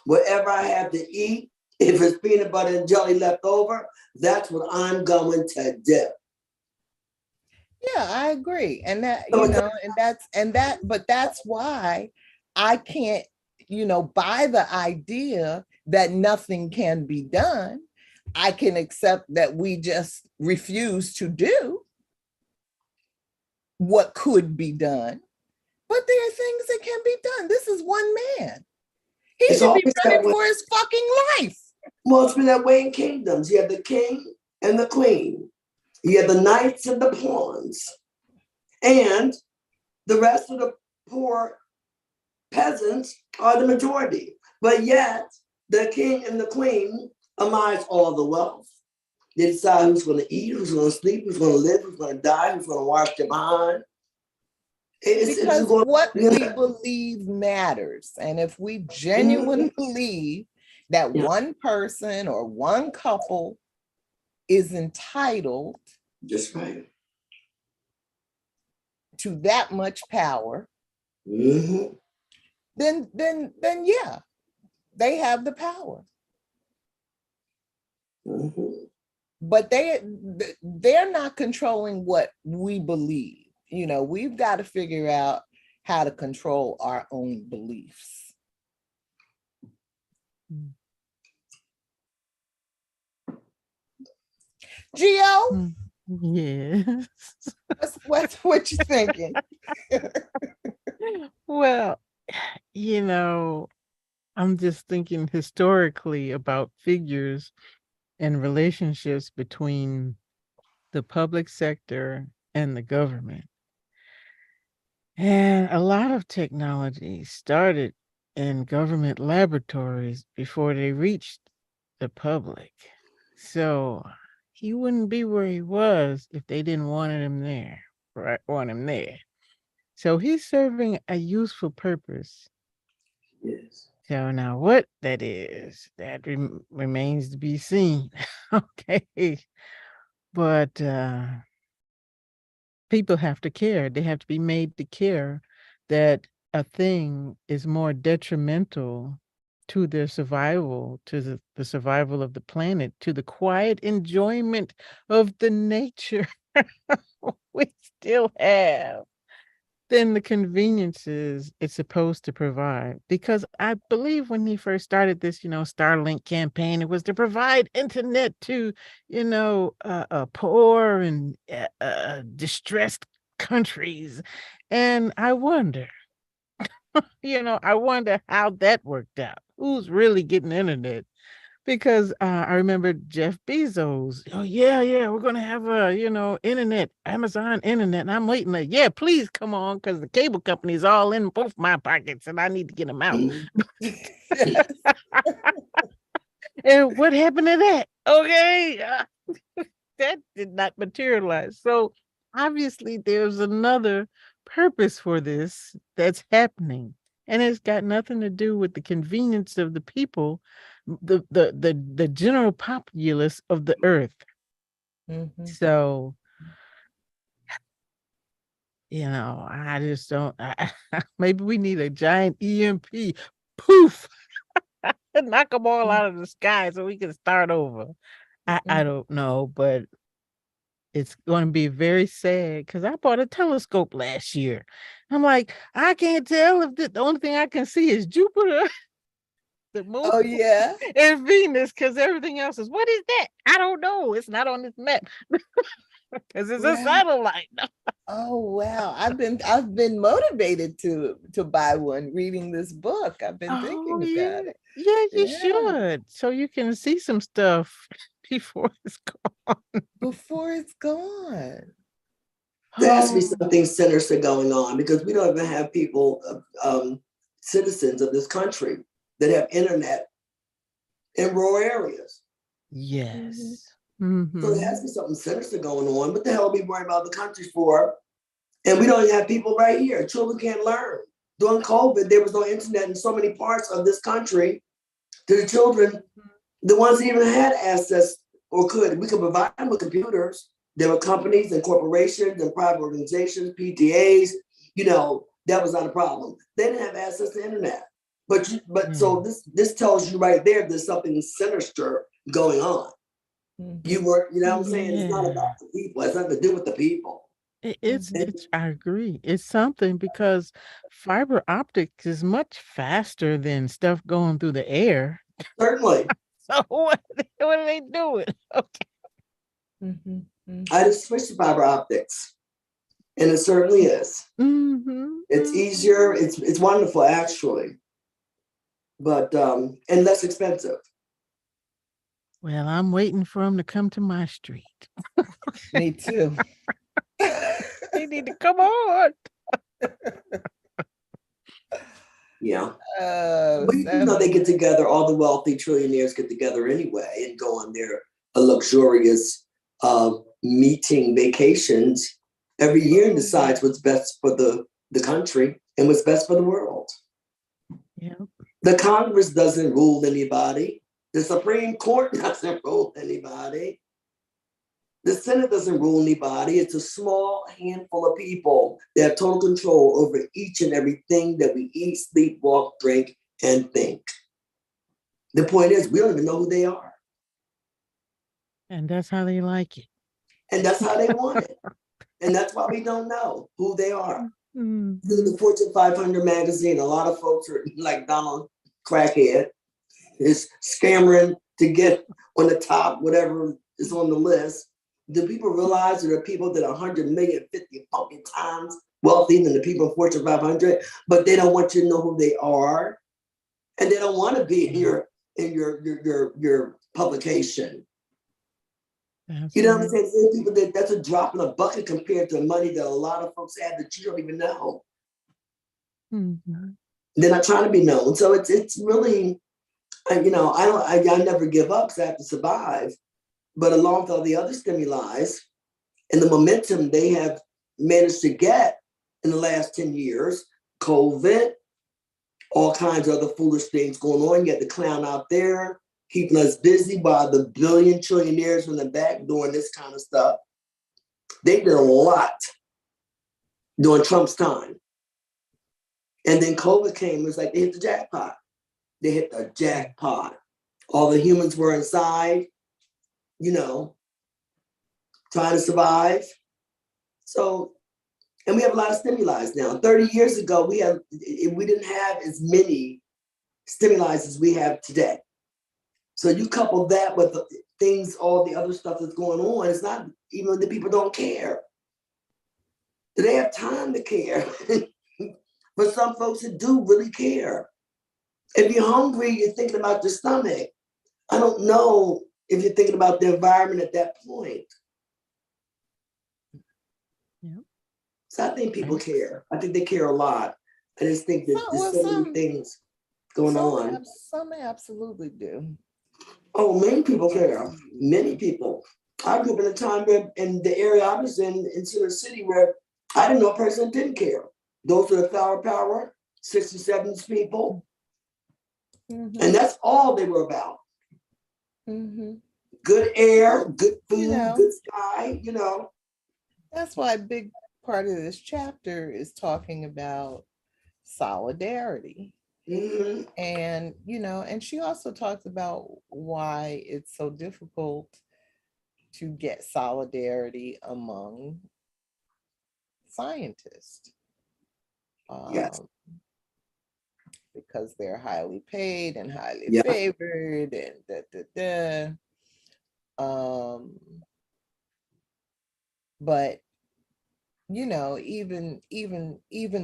Whatever I have to eat, if it's peanut butter and jelly left over, that's what I'm going to do. Yeah, I agree. And that, you know, but that's why I can't, you know, buy the idea that nothing can be done. I can accept that we just refuse to do what could be done. But there are things that can be done. This is one man. He should be running for his fucking life. Well, it's been that way in kingdoms. You have the king and the queen. You have the knights and the pawns. And the rest of the poor peasants are the majority. But yet, the king and the queen amass all the wealth. They decide who's going to eat, who's going to sleep, who's going to live, who's going to die, who's going to wash their behind. Because what we believe matters. And if we genuinely believe that one person or one couple is entitled just right to that much power, then yeah, they have the power. But they're not controlling what we believe. You know, we've got to figure out how to control our own beliefs. Gio? Yes. What you thinking? Well, you know, I'm just thinking historically about figures and relationships between the public sector and the government. And a lot of technology started in government laboratories before they reached the public. So he wouldn't be where he was if they didn't want him there, right? Want him there. So he's serving a useful purpose. Yes. So now what that is, that remains to be seen. Okay. But people have to care. They have to be made to care that a thing is more detrimental to their survival, to the survival of the planet, to the quiet enjoyment of the nature we still have, than the conveniences it's supposed to provide. Because I believe when he first started this, Starlink campaign, it was to provide internet to, poor and distressed countries. And I wonder, I wonder how that worked out. Who's really getting internet? Because I remember Jeff Bezos. Oh yeah, we're gonna have internet, Amazon internet, and I'm waiting. Like, yeah, please come on, because the cable company is all in both my pockets, and I need to get them out. And what happened to that? Okay, that did not materialize. So obviously, there's another purpose for this that's happening, and it's got nothing to do with the convenience of the people, the general populace of the earth. So, I just don't. Maybe we need a giant EMP, poof, and knock them all out of the sky so we can start over. I don't know, but it's going to be very sad because I bought a telescope last year. I'm like, I can't tell if the only thing I can see is Jupiter, the moon, and Venus, because everything else is, what is that? I don't know. It's not on this map because it's a satellite. Oh wow! I've been motivated to buy one. Reading this book, I've been thinking about it. Yeah, you should, so you can see some stuff before it's gone. Before it's gone. There has to be something sinister going on, because we don't even have people, citizens of this country, that have internet in rural areas. Yes. So there has to be something sinister going on. What the hell are we worrying about the country for? And we don't even have people right here. Children can't learn. During COVID, there was no internet in so many parts of this country to the children, the ones that even had access or we could provide them with computers. There were companies and corporations and private organizations, PTAs, that was not a problem. They didn't have access to internet. So this tells you right there there's something sinister going on. What I'm saying? It's not about the people. It's nothing to do with the people. It's I agree. It's something, because fiber optics is much faster than stuff going through the air. Certainly. So what are they doing? Okay. I just switched to fiber optics, and it certainly is. It's easier. It's wonderful, actually, but and less expensive. Well, I'm waiting for them to come to my street. Me too. They need to come on. Yeah. But you know, they get together, all the wealthy trillionaires get together anyway and go on their luxurious meeting vacations every year and decides what's best for the country and what's best for the world. Yeah. The Congress doesn't rule anybody. The Supreme Court doesn't rule anybody. The Senate doesn't rule anybody. It's a small handful of people that have total control over each and everything that we eat, sleep, walk, drink, and think. The point is, we don't even know who they are. And that's how they like it. And that's how they want it. And that's why we don't know who they are. Mm-hmm. The Fortune 500 magazine, a lot of folks are like Donald Crackhead, is scammering to get on the top, whatever is on the list. Do people realize there are people that are 100 million, 50 fucking times wealthy than the people in Fortune 500, but they don't want you to know who they are, and they don't want to be in your publication. Absolutely. You know what I'm saying? There's people that's a drop in a bucket compared to the money that a lot of folks have that you don't even know. Mm-hmm. They're not trying to be known, so it's really, you know, I never give up because I have to survive. But along with all the other stimuli and the momentum they have managed to get in the last 10 years, COVID, all kinds of other foolish things going on. You got the clown out there keeping us busy while the billion trillionaires from the back doing this kind of stuff. They did a lot during Trump's time. And then COVID came, it was like they hit the jackpot. They hit the jackpot. All the humans were inside, you know, trying to survive. So, and we have a lot of stimuli now. 30 years ago, we didn't have as many stimuli as we have today. So you couple that with the things, all the other stuff that's going on, it's not even that people don't care. Do they have time to care? But some folks that do really care. If you're hungry, you're thinking about your stomach. I don't know if you're thinking about the environment at that point. Yeah. So I think people care. I think they care a lot. I just think that there's so many things going on. Some absolutely do. Oh, many people care. Many people. I grew up in a time where, in the area I was in Center City, where I didn't know a person that didn't care. Those are the flower power, 67 people. Mm-hmm. And that's all they were about. Mm-hmm. Good air, good food, you know, good sky, you know. That's why a big part of this chapter is talking about solidarity. Mm-hmm. And, you know, and she also talks about why it's so difficult to get solidarity among scientists. Yes. Because they're highly paid and highly favored and but you know, even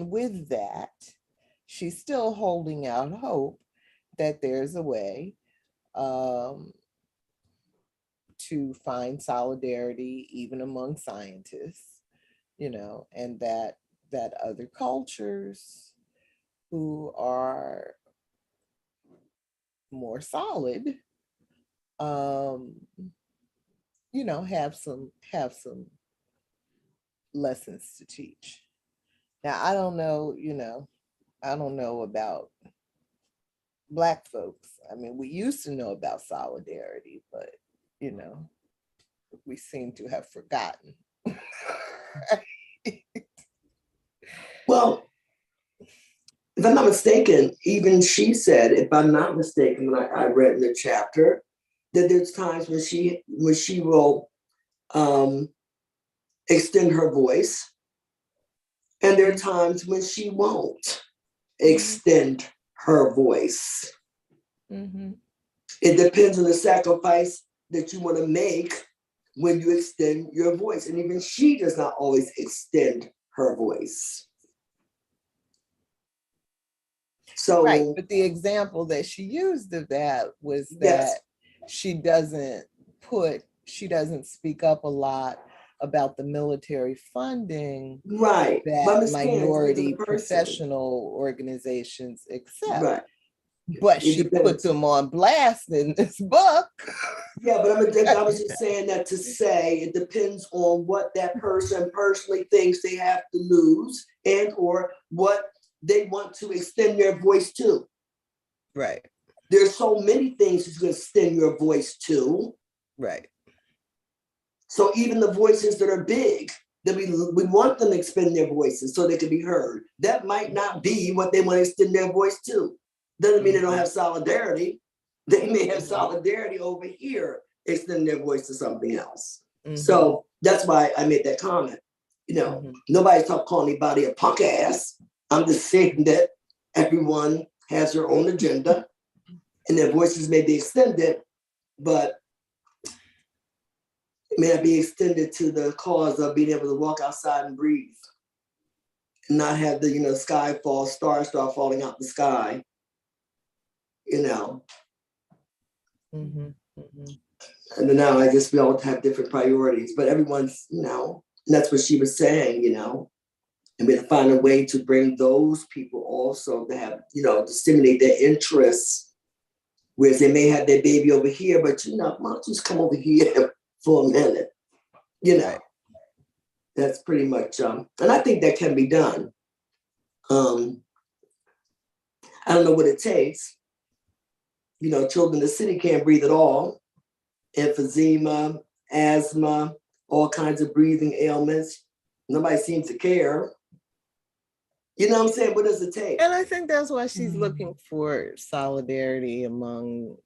with that, she's still holding out hope that there's a way to find solidarity even among scientists, you know, and that other cultures who are more solid, you know, have some lessons to teach. Now, I don't know, you know, I don't know about Black folks. I mean, we used to know about solidarity, but, you know, we seem to have forgotten. Well, if I'm not mistaken, even she said, if I'm not mistaken, when I read in the chapter, that there's times when she will extend her voice, and there are times when she won't extend her voice. Mm-hmm. It depends on the sacrifice that you want to make when you extend your voice. And even she does not always extend her voice. So, right, but the example that she used of that was that she doesn't speak up a lot about the military funding Right. But I'm that just saying, it depends on minority the person. professional organizations accept. Right. But It she put depends. them on blast in this book. Yeah, but I was just saying that to say it depends on what that person personally thinks they have to lose and or what they want to extend their voice to. Right. There's so many things you can extend your voice to. Right. So even the voices that are big, that we want them to expend their voices so they can be heard. That might not be what they want to extend their voice to. Doesn't mean they don't have solidarity. They may have solidarity over here, extending their voice to something else. So that's why I made that comment. You know, nobody's calling anybody a punk ass. I'm just saying that everyone has their own agenda and their voices may be extended, but it may not be extended to the cause of being able to walk outside and breathe and not have the, sky fall, stars start falling out the sky, And then now I guess we all have different priorities, but everyone's, and that's what she was saying, and we have to find a way to bring those people also to have, to stimulate their interests, whereas they may have their baby over here, but why don't you just come over here for a minute, Right. That's pretty much, and I think that can be done. I don't know what it takes. Children in the city can't breathe at all. Emphysema, asthma, all kinds of breathing ailments. Nobody seems to care. You know what I'm saying? What does it take? And I think that's why she's looking for solidarity among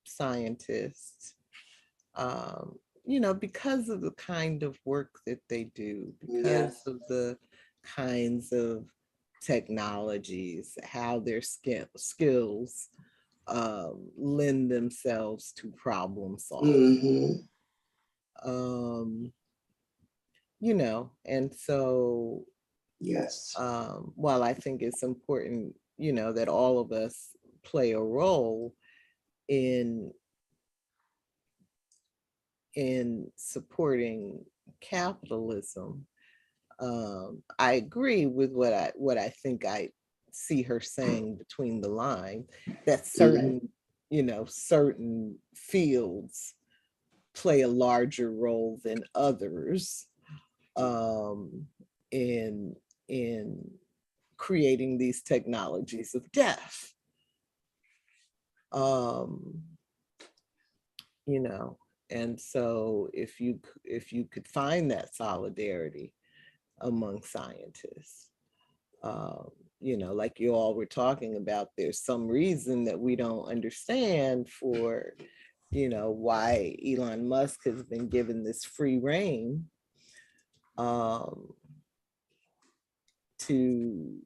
scientists, because of the kind of work that they do, because of the kinds of technologies, how their skills lend themselves to problem solving. And so while I think it's important, that all of us play a role in supporting capitalism, I agree with what I think I see her saying between the lines, that certain fields play a larger role than others in creating these technologies of death. And so if you could find that solidarity among scientists, like you all were talking about, there's some reason that we don't understand for, why Elon Musk has been given this free rein to,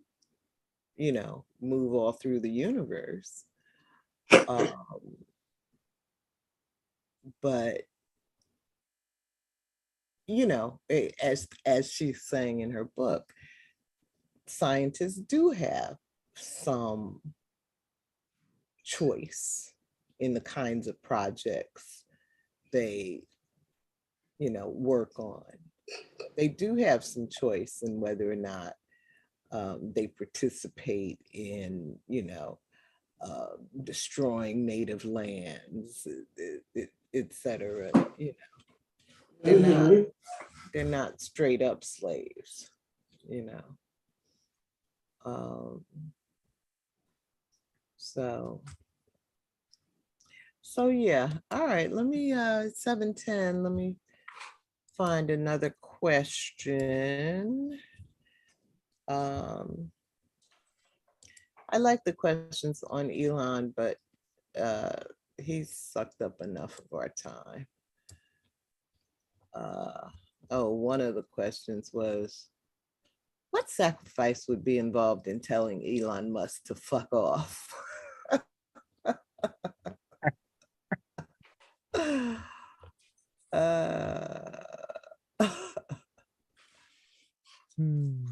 move all through the universe. But as she's saying in her book, scientists do have some choice in the kinds of projects they work on. They do have some choice in whether or not they participate in destroying native lands, etc. They're not straight up slaves, So yeah. All right, let me 7:10, let me find another question. I like the questions on Elon, but he's sucked up enough of our time. One of the questions was, what sacrifice would be involved in telling Elon Musk to fuck off?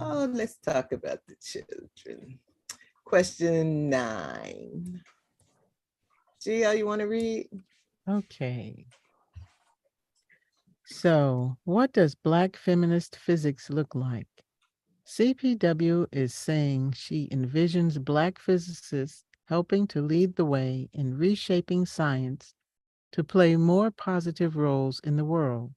Oh, let's talk about the children. Question 9. Gia, you want to read? Okay. So, what does Black feminist physics look like? CPW is saying she envisions Black physicists helping to lead the way in reshaping science to play more positive roles in the world.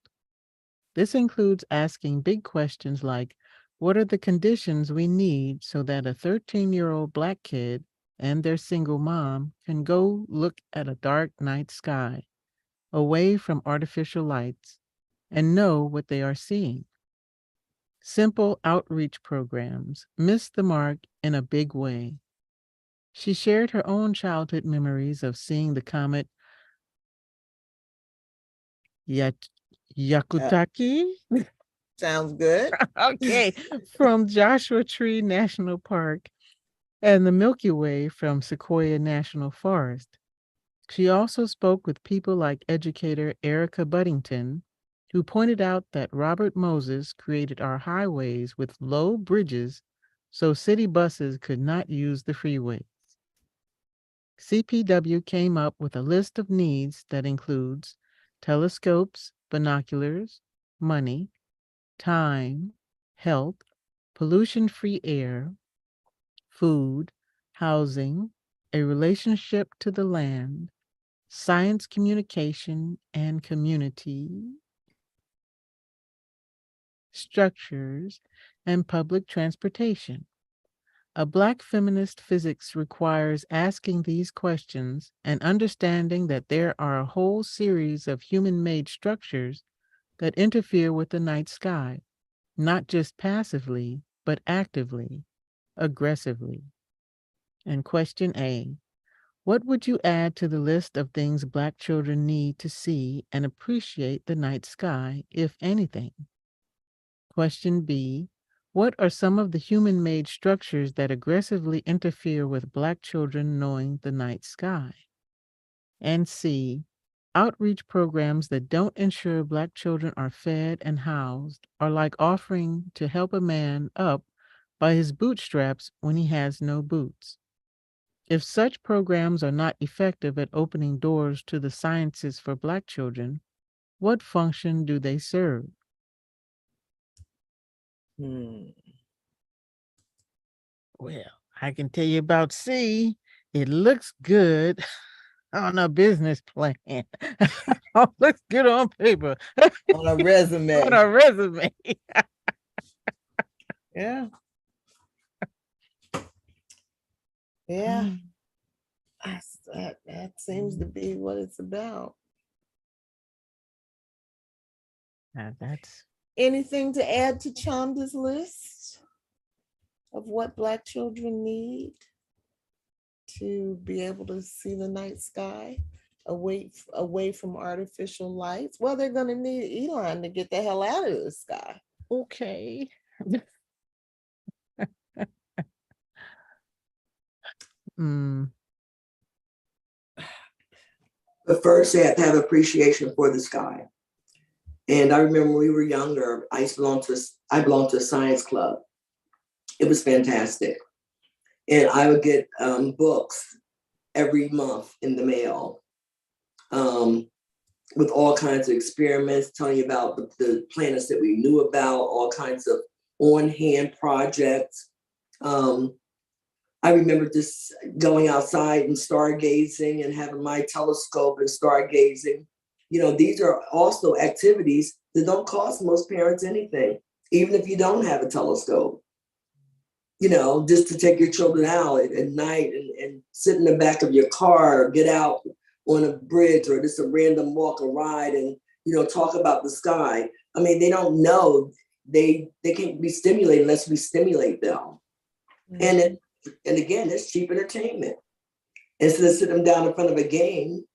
This includes asking big questions like, what are the conditions we need so that a 13-year-old Black kid and their single mom can go look at a dark night sky, away from artificial lights, and know what they are seeing? Simple outreach programs miss the mark in a big way. She shared her own childhood memories of seeing the comet Uh, Yakutaki sounds good. okay, from Joshua Tree National Park and the Milky Way from Sequoia National Forest. She also spoke with people like educator Erica Buddington, who pointed out that Robert Moses created our highways with low bridges so city buses could not use the freeways. CPW came up with a list of needs that includes telescopes, binoculars, money, time, health, pollution-free air, food, housing, a relationship to the land, science communication and community, structures, and public transportation. A Black feminist physics requires asking these questions and understanding that there are a whole series of human-made structures that interfere with the night sky, not just passively, but actively, aggressively. And question A, what would you add to the list of things Black children need to see and appreciate the night sky, if anything? Question B, what are some of the human-made structures that aggressively interfere with Black children knowing the night sky? And C, outreach programs that don't ensure Black children are fed and housed are like offering to help a man up by his bootstraps when he has no boots. If such programs are not effective at opening doors to the sciences for Black children, what function do they serve? Hmm. Well, I can tell you about C. It looks good on a business plan. It looks good on paper, On a resume. on a resume. Yeah. Yeah. That seems to be what it's about. That's Anything to add to Chanda's list of what Black children need to be able to see the night sky away from artificial lights? Well, they're going to need Elon to get the hell out of the sky. okay. mm, But first, they have to have appreciation for the sky. And I remember when we were younger, I belonged to a science club. It was fantastic. And I would get books every month in the mail with all kinds of experiments, telling you about the planets that we knew about, all kinds of on-hand projects. I remember just going outside and stargazing and having my telescope and stargazing. You know, these are also activities that don't cost most parents anything, even if you don't have a telescope. You know, just to take your children out at night and sit in the back of your car or get out on a bridge or just a random walk or ride and, you know, talk about the sky. I mean, they don't know. They can't be stimulated unless we stimulate them. Mm-hmm. And again, it's cheap entertainment. Instead of sitting them down in front of a game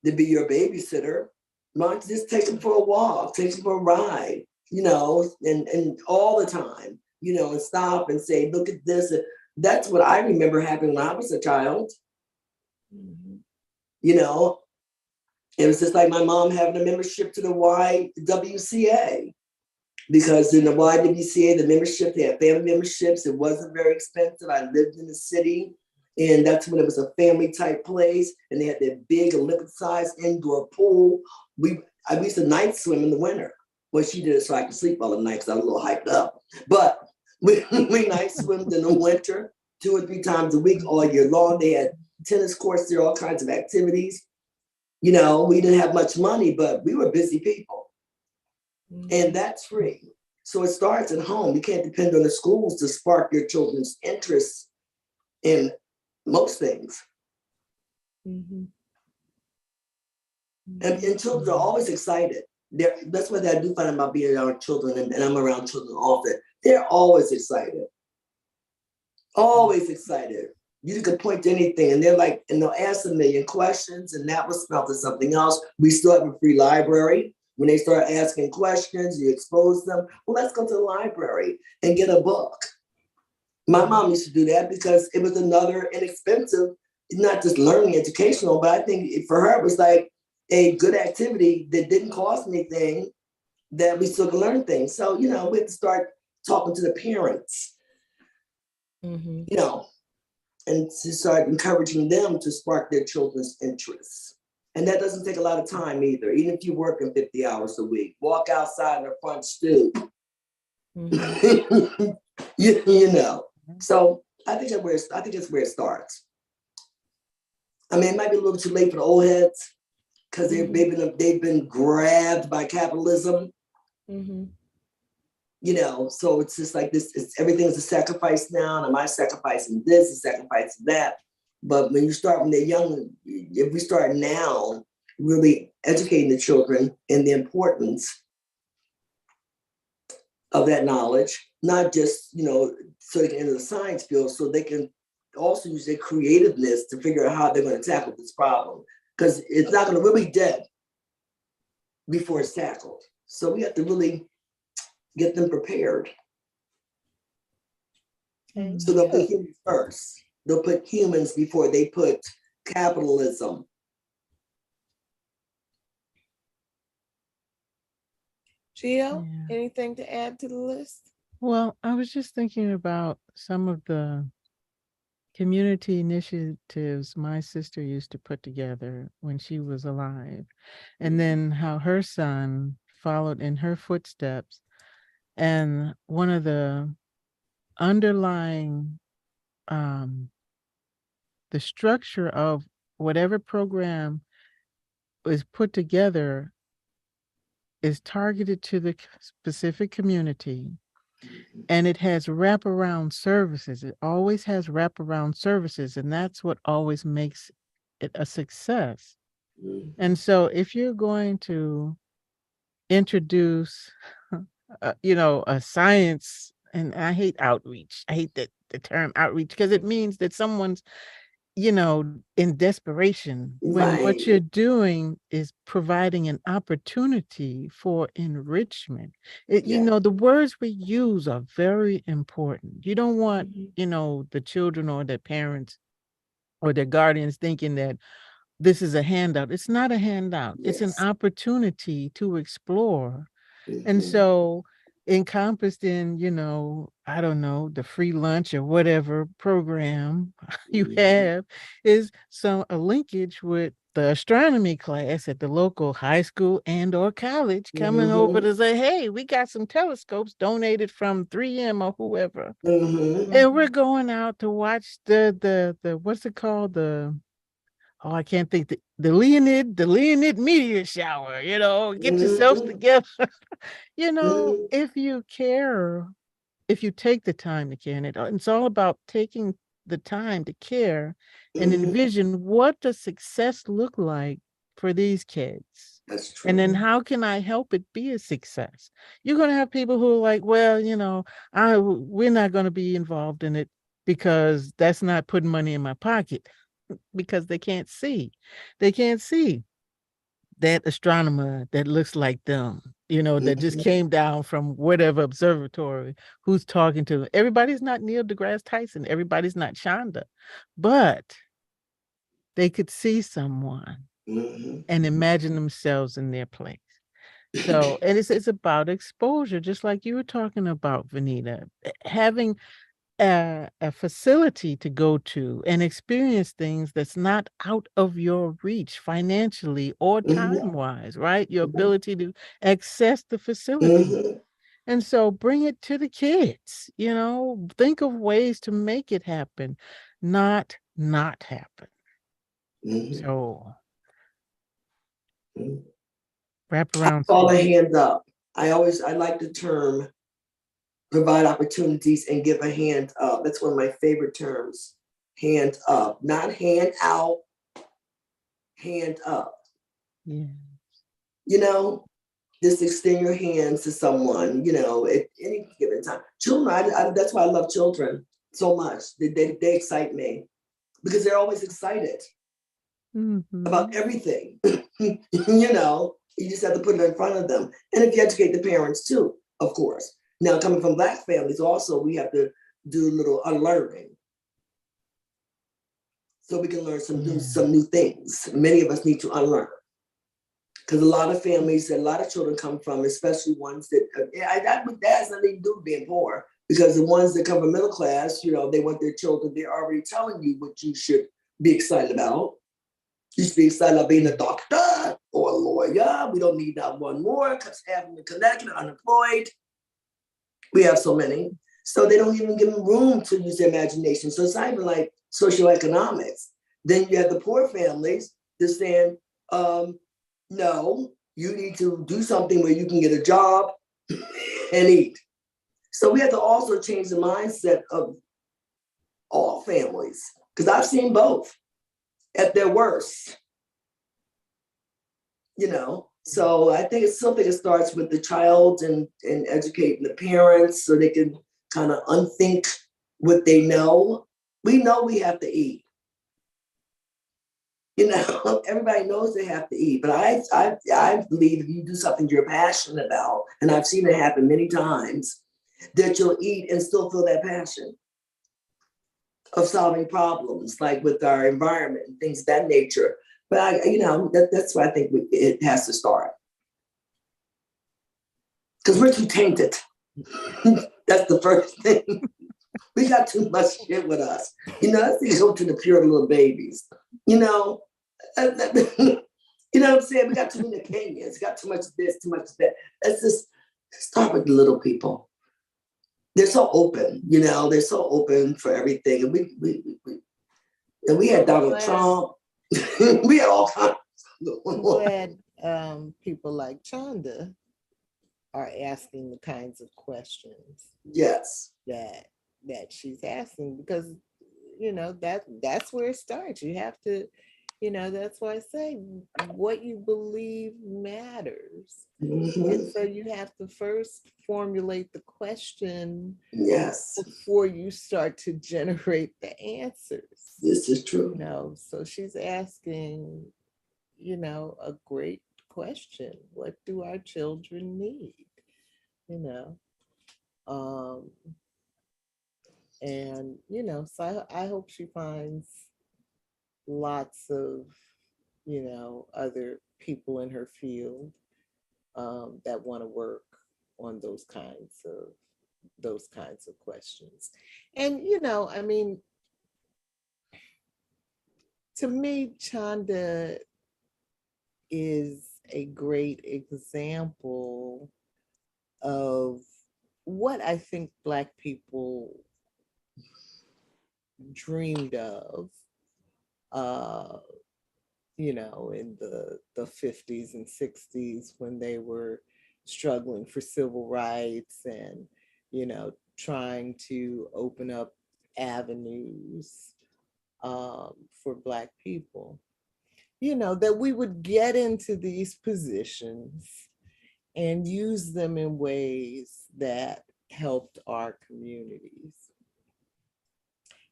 to be your babysitter, why don't you just take them for a walk, take them for a ride, you know, and all the time, you know, and stop and say, look at this. And that's what I remember happening when I was a child. Mm-hmm. You know, it was just like my mom having a membership to the YWCA. Because in the YWCA, the membership, they had family memberships. It wasn't very expensive. I lived in the city, and that's when it was a family type place. And they had that big Olympic-sized indoor pool. I used to night swim in the winter. Well, she did it so I could sleep all the night because I was a little hyped up. But we night swimmed in the winter 2 or 3 times a week all year long. They had tennis courts there, all kinds of activities. You know, we didn't have much money, but we were busy people. And that's free. So it starts at home. You can't depend on the schools to spark your children's interests in most things. And children are always excited. That's what I do find about being around children, and I'm around children often. They're always excited. Always excited. You can point to anything, and they're like, and they'll ask a million questions, and that was smelled to something else. We still have a free library. When they start asking questions, you expose them. Well, let's go to the library and get a book. My mom used to do that because it was another inexpensive, not just learning, educational, but I think for her it was like a good activity that didn't cost anything, that we still can learn things. So, you know, we have to start talking to the parents, you know, and to start encouraging them to spark their children's interests. And that doesn't take a lot of time either. Even if you're working 50 hours a week, walk outside in the front stoop, you know. So I think it's where it starts. I mean, it might be a little too late for the old heads because they've been grabbed by capitalism. You know, so it's just like this. Everything's a sacrifice now. And am I sacrificing this and sacrificing that? But when you start when they're young, if we start now, really educating the children in the importance of that knowledge, not just, you know, so they can enter the science field, so they can also use their creativeness to figure out how they're going to tackle this problem. Because it's not going to really be dead before it's tackled. So we have to really get them prepared. So they'll put humans first. They'll put humans before they put capitalism. Gio, anything to add to the list? Well, I was just thinking about some of the community initiatives my sister used to put together when she was alive, and then how her son followed in her footsteps. And one of the underlying the structure of whatever program is put together is targeted to the specific community, and it has wraparound services. It always has wraparound services, and that's what always makes it a success. And so if you're going to introduce, you know, a science, and I hate outreach. I hate the term outreach because it means that someone's, you know, in desperation, when what you're doing is providing an opportunity for enrichment. You know, the words we use are very important. You don't want, you know, the children or their parents or their guardians thinking that this is a handout. It's not a handout. It's an opportunity to explore. And so encompassed in, you know, I don't know, the free lunch or whatever program you have is a linkage with the astronomy class at the local high school and or college coming over to say, hey, we got some telescopes donated from 3M or whoever. And we're going out to watch the what's it called? I can't think, the Leonid meteor shower, you know, get yourselves together. You know, if you care, if you take the time to care, and it's all about taking the time to care and envision what does success look like for these kids. That's true. And then how can I help it be a success? You're going to have people who are like, well, you know, we're not going to be involved in it because that's not putting money in my pocket, because they can't see. They can't see that astronomer that looks like them, you know, that just came down from whatever observatory, who's talking to them. Everybody's not Neil deGrasse Tyson. Everybody's not Chanda, but they could see someone and imagine themselves in their place. So, and it's about exposure, just like you were talking about, Venita, having a facility to go to and experience things that's not out of your reach financially or Mhm, time-wise, right? Your mhm, ability to access the facility. mhm, And so bring it to the kids, think of ways to make it happen, not happen. mhm, So mhm. wrap around Call a school. hand up. I like the term provide opportunities and give a hand up. That's one of my favorite terms. Hand up, not hand out, hand up. Yeah. You know, just extend your hands to someone, at any given time. Children, that's why I love children so much. They excite me because they're always excited about Mm-hmm. everything. You just have to put it in front of them. And if you educate the parents too, of course. Now, coming from Black families, also, we have to do a little unlearning so we can learn Yeah. some new things. Many of us need to unlearn. Because a lot of families that a lot of children come from, especially ones that that has nothing to do with being poor. Because the ones that come from middle class, they want their children. They're already telling you what you should be excited about. You should be excited about being a doctor or a lawyer. We don't need that one more because half of them in Connecticut are unemployed. We have so many. So they don't even give them room to use their imagination. So it's not even like socioeconomics. Then you have the poor families that's saying, no, you need to do something where you can get a job and eat. So we have to also change the mindset of all families because I've seen both at their worst. So I think it's something that starts with the child and educating the parents so they can kind of unthink what they know. We know we have to eat. Everybody knows they have to eat, but I believe if you do something you're passionate about, and I've seen it happen many times, that you'll eat and still feel that passion of solving problems, like with our environment and things of that nature. But that's why I think it has to start because we're too tainted. That's the first thing. We got too much shit with us. Let's go to the pure little babies. You know, you know what I'm saying? We got too many opinions, got too much of this, too much of that. Let's just start with the little people. They're so open, they're so open for everything. And we had Donald Trump. We had all kinds. I'm glad people like Chanda are asking the kinds of questions Yes. that she's asking because that's where it starts. You have to, that's why I say what you believe matters. Mm-hmm. And so you have to first formulate the question Yes. before you start to generate the answers. This is true. So she's asking, a great question. What do our children need? You know, um, and so I hope she finds lots of, other people in her field that want to work on those kinds of questions. And I mean, to me, Chanda is a great example of what I think Black people dreamed of, uh, in the 50s and 60s when they were struggling for civil rights and, trying to open up avenues for Black people. That we would get into these positions and use them in ways that helped our communities.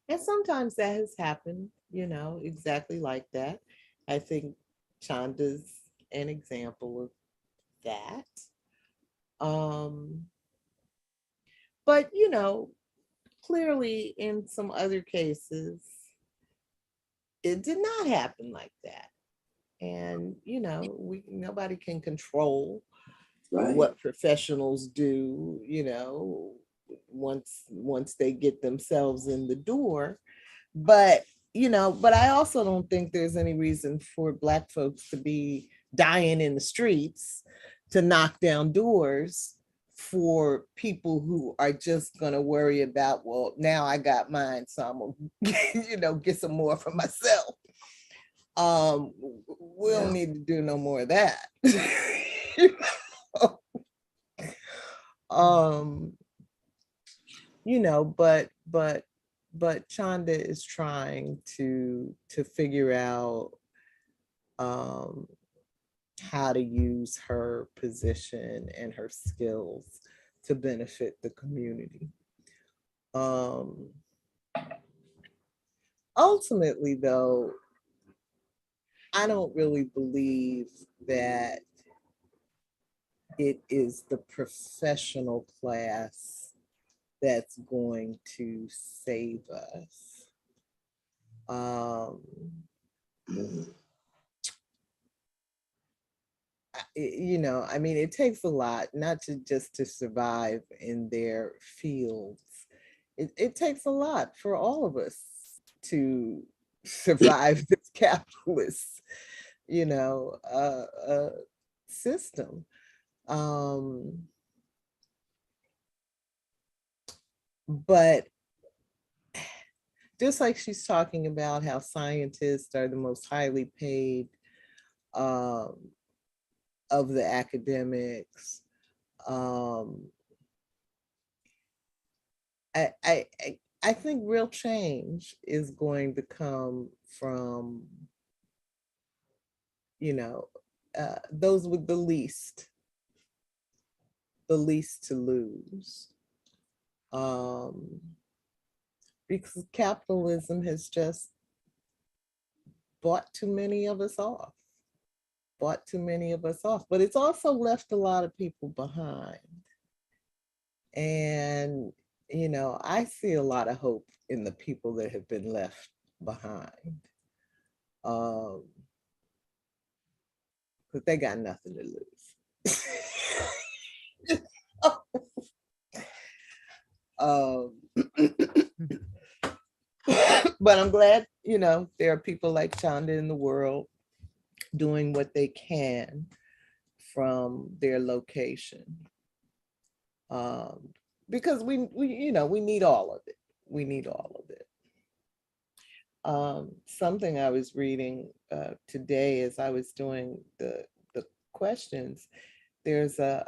And sometimes that has happened, exactly like that. I think Chanda's an example of that. Um, but, clearly in some other cases, it did not happen like that. And, nobody can control Right. what professionals do, once they get themselves in the door. But but I also don't think there's any reason for Black folks to be dying in the streets to knock down doors for people who are just going to worry about, well, now I got mine, so I'm gonna get some more for myself. We don't need to do no more of that. But Chanda is trying to figure out how to use her position and her skills to benefit the community. Ultimately, though, I don't really believe that it is the professional class that's going to save us. It takes a lot, not just to survive in their fields. It takes a lot for all of us to survive this capitalist, system. But just like she's talking about how scientists are the most highly paid of the academics, I think real change is going to come from, those with the least to lose. Because capitalism has just bought too many of us off. But it's also left a lot of people behind. And, I see a lot of hope in the people that have been left behind. Because they got nothing to lose. But I'm glad, there are people like Chanda in the world doing what they can from their location. Because we need all of it. We need all of it. Something I was reading today as I was doing the questions, there's the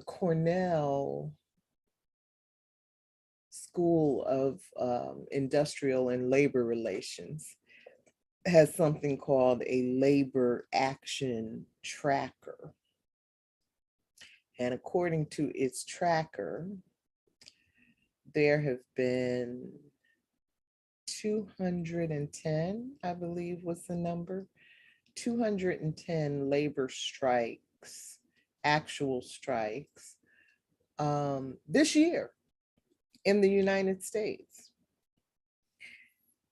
Cornell School of Industrial and Labor Relations has something called a labor action tracker. And according to its tracker, there have been 210, I believe was the number, 210 labor strikes, actual strikes, this year in the United States.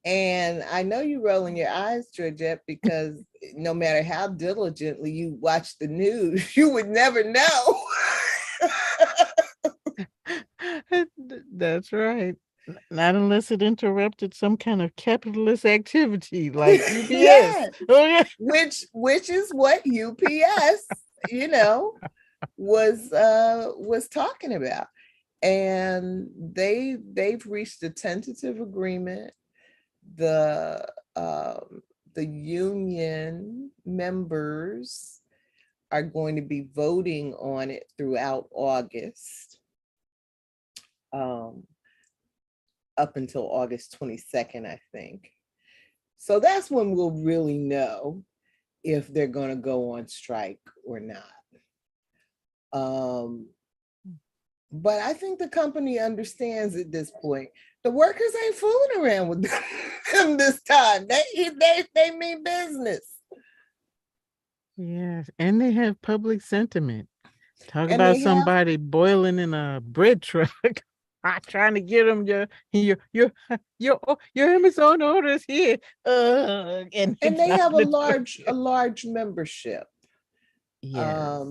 And I know you're rolling your eyes, Georgette, because no matter how diligently you watch the news, you would never know. That's right. Not unless it interrupted some kind of capitalist activity like UPS. Yes. Oh, yeah. Which is what UPS, was talking about. And they've reached a tentative agreement. The union members are going to be voting on it throughout August, up until August 22nd, I think. So that's when we'll really know if they're going to go on strike or not. But I think the company understands at this point, the workers ain't fooling around with them this time. They mean business. Yes, and they have public sentiment. Talk about somebody boiling in a bread truck, trying to get them your Amazon orders here. And they have a large membership. Yes.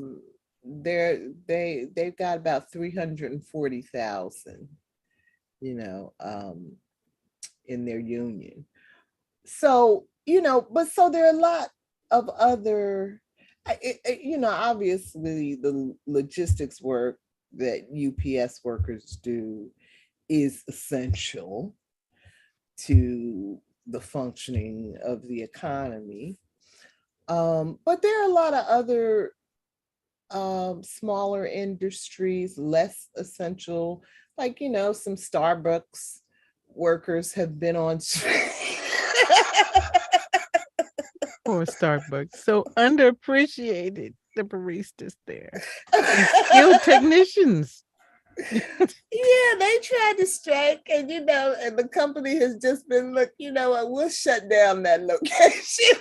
they've got about 340,000, in their union. So, but so there are a lot of other, obviously the logistics work that UPS workers do is essential to the functioning of the economy. But there are a lot of other smaller industries, less essential, like, some Starbucks workers have been on Poor Starbucks. So underappreciated, the baristas there. And skilled technicians. Yeah, they tried to strike, and and the company has just been, look, we'll shut down that location.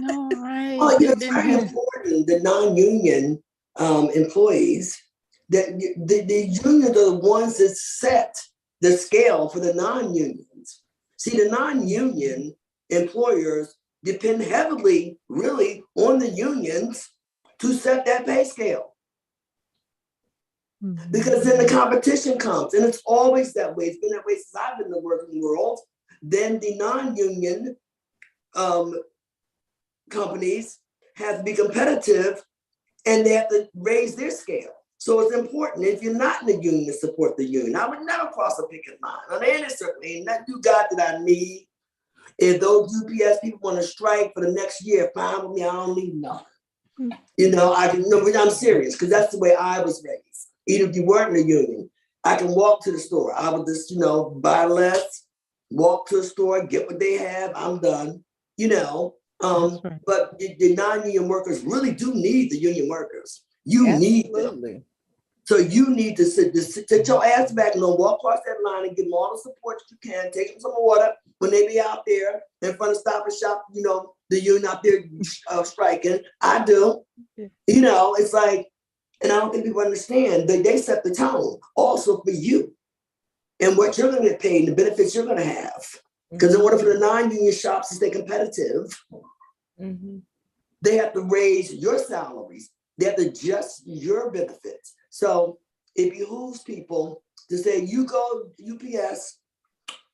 No, right. Well, it's very important, the non-union employees, that the unions are the ones that set the scale for the non-unions. See, the non-union employers depend heavily, really, on the unions to set that pay scale. Because then the competition comes, and it's always that way. It's been that way since I've been in the working world. Then the non-union companies have to be competitive, and they have to raise their scale. So it's important, if you're not in the union, to support the union. I would never cross a picket line. On any certainly, nothing you got that I need. If those UPS people want to strike for the next year, fine with me. I don't need nothing. I'm serious, because that's the way I was raised. Even if you weren't in the union, I can walk to the store. I would just, buy less, walk to the store, get what they have. I'm done. Right. But the non-union workers really do need the union workers. You need them. So you need to sit your ass back and walk across that line and give them all the support that you can. Take them some water when they be out there in front of Stop and Shop. The union out there striking. I do. It's like, and I don't think people understand that they set the tone also for you and what you're going to get paid and the benefits you're going to have. Because in order for the non-union shops to stay competitive, they have to raise your salaries. They have to adjust your benefits. So it behooves people to say, you go UPS,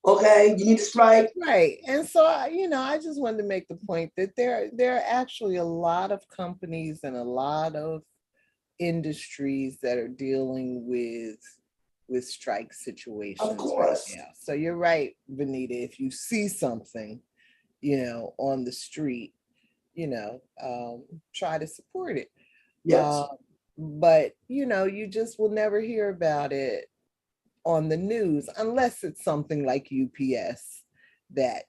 okay, you need to strike. Right. And so, I just wanted to make the point that there are actually a lot of companies and a lot of industries that are dealing with strike situations. Of course. Right now. So you're right, Venita. If you see something, on the street, try to support it. Yes. But you just will never hear about it on the news unless it's something like UPS that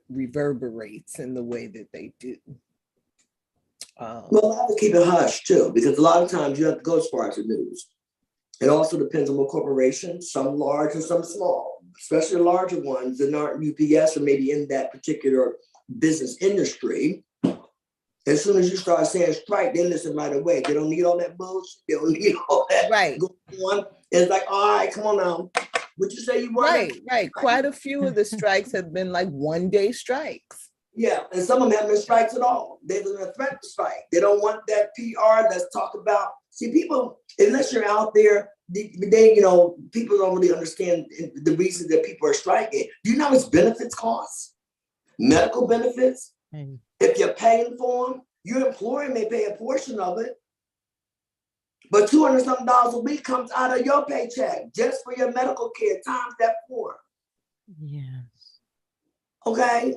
reverberates in the way that they do. Well, I have to keep it hush too, because a lot of times you have to go as far as the news. It also depends on what corporations, some large and some small, especially the larger ones that aren't UPS or maybe in that particular business industry. As soon as you start saying strike, they listen right away. They don't need all that bullshit. They don't need all that going on. It's like, all right, come on now. What you say you want? Right. Quite a few of the strikes have been like one-day strikes. Yeah, and some of them haven't been strikes at all. They've been a threat to strike. They don't want that PR that's talked about. See, people, unless you're out there, people don't really understand the reason that people are striking. Do you know how much benefits cost? Medical benefits. If you're paying for them, your employer may pay a portion of it, but $200 something a week comes out of your paycheck just for your medical care, times that 4. Yes. Okay.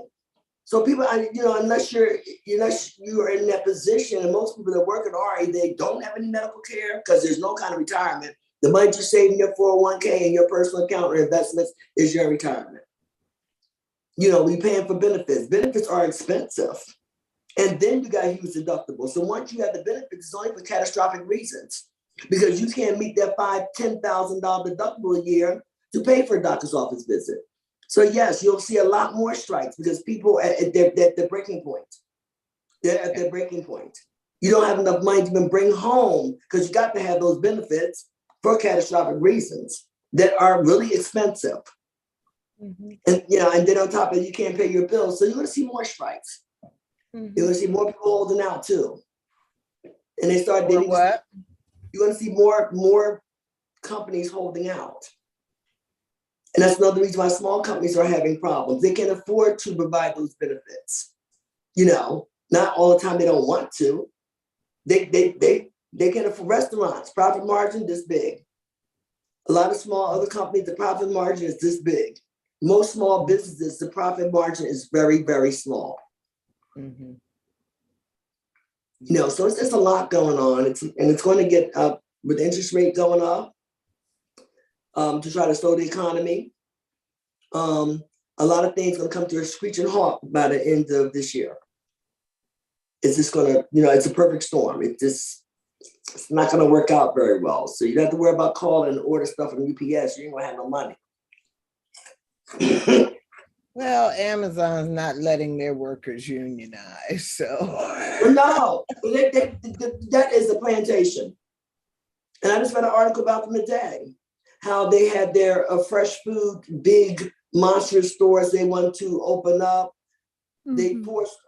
So people, unless you are in that position, and most people that work at RA, they don't have any medical care because there's no kind of retirement. The money you save in your 401k and your personal account or investments is your retirement. We paying for benefits. Benefits are expensive. And then you got a huge deductible. So once you have the benefits, it's only for catastrophic reasons, because you can't meet that $5,000, $10,000 deductible a year to pay for a doctor's office visit. So yes, you'll see a lot more strikes because people at their breaking point. They're at their breaking point. You don't have enough money to even bring home because you got to have those benefits for catastrophic reasons that are really expensive. And then on top of it, you can't pay your bills. So you're going to see more strikes. You're going to see more people holding out too. And they start Or what? you're going to see more companies holding out. And that's another reason why small companies are having problems. They can't afford to provide those benefits. You know, not all the time they don't want to. They can afford restaurants, profit margin this big. A lot of small other companies, the profit margin is this big. Most small businesses, the profit margin is very, very small. Mm-hmm. You know, so it's just a lot going on. It's going to get up with interest rate going up to try to slow the economy. A lot of things going to come to a screeching halt by the end of this year. It's just going to, you know, it's a perfect storm. It's not going to work out very well. So you don't have to worry about calling and order stuff from UPS. You ain't going to have no money. Well, Amazon's not letting their workers unionize, so. No, that is a plantation. And I just read an article about them today, how they had their fresh food, big monster stores they want to open up. Mm-hmm. They forced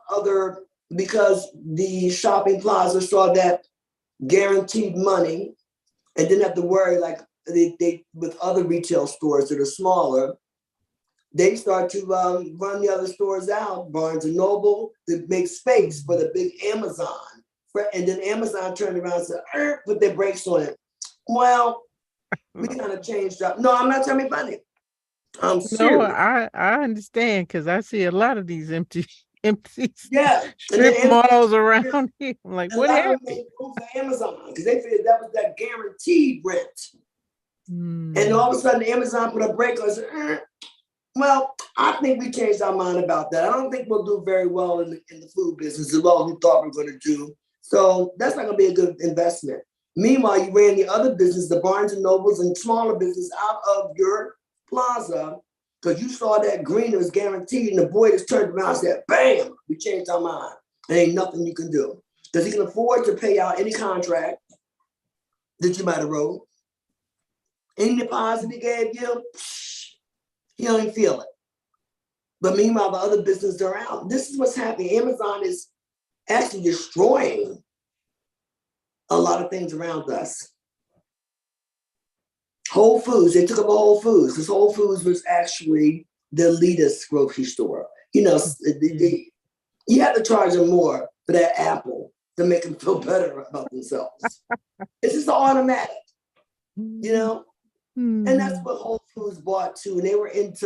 because the shopping plaza saw that guaranteed money and didn't have to worry like they with other retail stores that are smaller. They start to run the other stores out, Barnes and Noble, to make space for the big Amazon. And then Amazon turned around and said, put their brakes on it. Well, we kind of changed up. No, I'm not telling you funny. I'm serious. No, I understand because I see a lot of these empty strip malls around here. I'm like, what happened? They moved for Amazon because they figured that was that guaranteed rent. And all of a sudden, Amazon put a brake on and said, well, I think we changed our mind about that. I don't think we'll do very well in the food business as well as we thought we were going to do. So that's not going to be a good investment. Meanwhile, you ran the other business, the Barnes and Nobles and smaller business out of your plaza because you saw that green was guaranteed and the boy just turned around and said, bam, we changed our mind. There ain't nothing you can do. Because he can afford to pay out any contract that you might have wrote. Any deposit he gave you, he don't even feel it. But meanwhile, the other businesses are out. This is what's happening. Amazon is actually destroying a lot of things around us. Whole Foods, they took over Whole Foods. Because Whole Foods was actually the elitist grocery store. You know, you have to charge them more for that apple to make them feel better about themselves. It's just automatic, you know? And that's what Whole Foods bought too. And they were they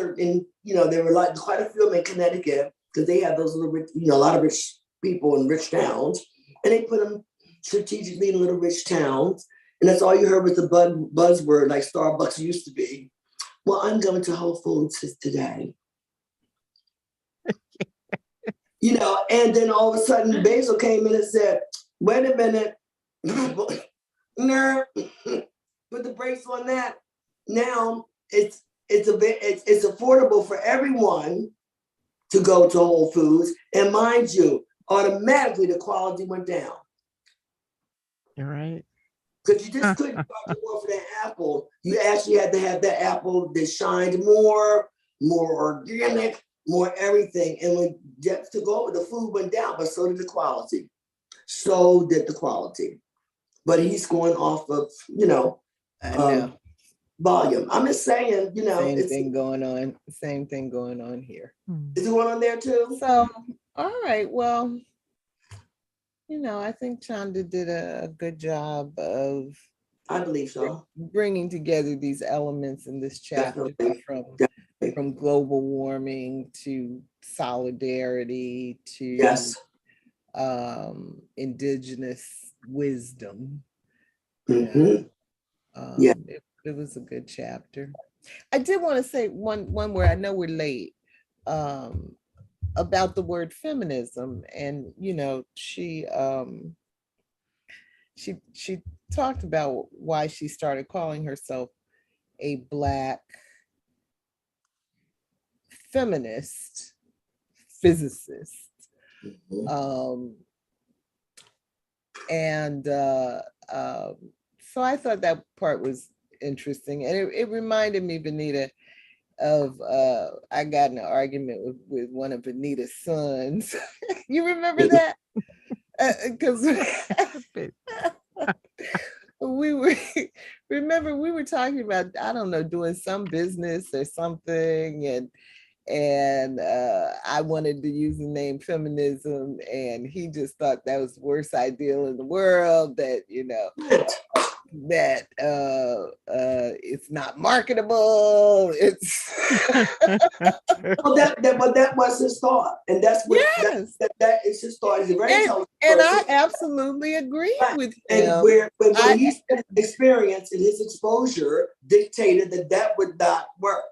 were like quite a few of them in Connecticut because they had those little rich, a lot of rich people in rich towns. And they put them strategically in little rich towns. And that's all you heard was the buzzword like Starbucks used to be. Well, I'm going to Whole Foods today. And then all of a sudden Basil came in and said, wait a minute. Put the brakes on that. Now it's affordable for everyone to go to Whole Foods, and mind you, automatically the quality went down. You're right. Because you just couldn't charge more for that apple. You actually had to have that apple that shined more organic, more everything. And when just to go, the food went down, but so did the quality. But he's going off of volume. I'm just saying, Same thing going on here. Is it going on there too? So, all right. Well, I think Chanda did a good job of, I believe so, bringing together these elements in this chapter. Definitely. From global warming to solidarity to indigenous wisdom. Mm-hmm. It was a good chapter. I did want to say one where I know we're late, about the word feminism. And, she talked about why she started calling herself a Black feminist physicist. So I thought that part was interesting. And it reminded me, Venita, of I got in an argument with one of Venita's sons. You remember that? Because we were remember we were talking about, I don't know, doing some business or something, and I wanted to use the name feminism, and he just thought that was the worst ideal in the world, that, you know, that it's not marketable. It's Well, that was his thought, and that's what yes, that is his thought. He's a very intelligent and person. I absolutely agree with And him. when he said his experience and his exposure dictated that would not work.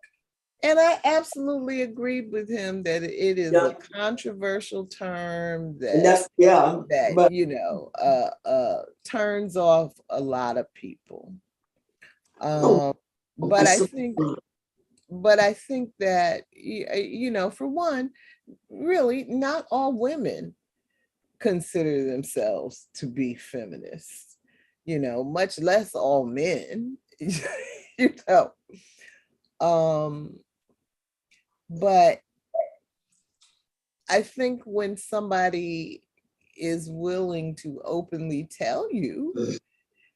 And I absolutely agreed with him that it is a controversial term that, and that's that you know, turns off a lot of people. But I think that, you know, for one, really not all women consider themselves to be feminists, you know, much less all men, you know. But I think when somebody is willing to openly tell you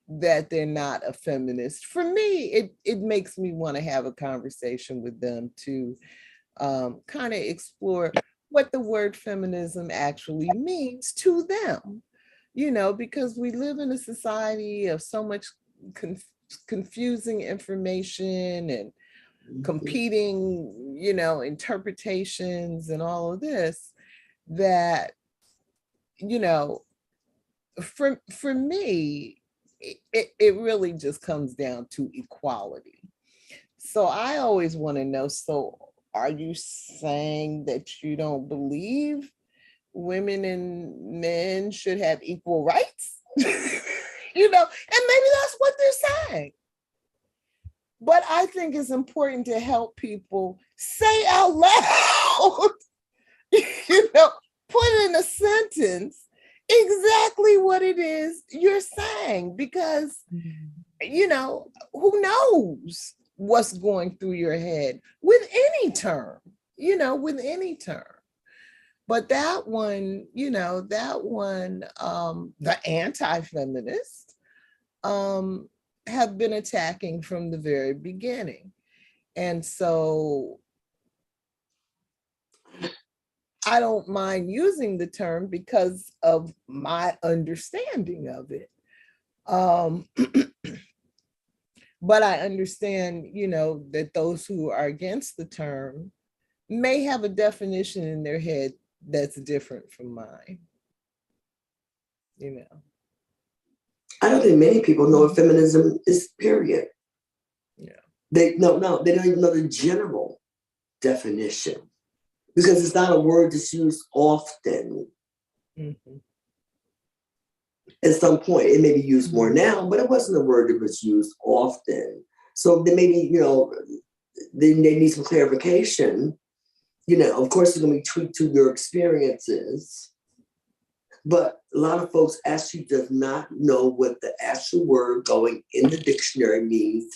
that they're not a feminist, for me, it makes me want to have a conversation with them to kind of explore what the word feminism actually means to them, you know, because we live in a society of so much confusing information and competing, you know, interpretations and all of this, that, you know, for me, it really just comes down to equality. So I always want to know, so are you saying that you don't believe women and men should have equal rights? You know, and maybe that's what they're saying. But I think it's important to help people say out loud, you know, put in a sentence exactly what it is you're saying, because, you know, who knows what's going through your head with any term, you know, with any term. But that one, you know, the anti-feminist, have been attacking from the very beginning. And so I don't mind using the term because of my understanding of it. But I understand, you know, that those who are against the term may have a definition in their head that's different from mine, you know. I don't think many people know what feminism is, period. Yeah. They don't even know the general definition, because it's not a word that's used often. Mm-hmm. At some point, it may be used more now, but it wasn't a word that was used often. So then maybe, you know, they need some clarification. You know, of course, it's going to be tweaked to your experiences. But a lot of folks actually does not know what the actual word going in the dictionary means,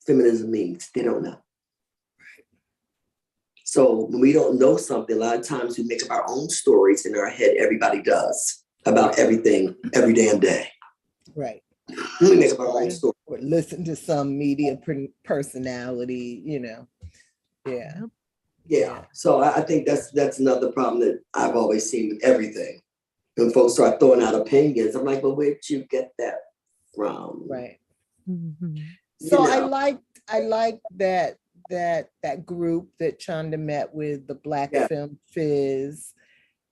feminism means. They don't know. So when we don't know something, a lot of times we make up our own stories in our head. Everybody does about everything every damn day. Right. We make up our own story. Or listen to some media personality, you know. Yeah. So I think that's another problem that I've always seen with everything. When folks start throwing out opinions, I'm like, well, where'd you get that from? Right. Mm-hmm. So you know. I like that group that Chanda met with, the Black Fem Phys,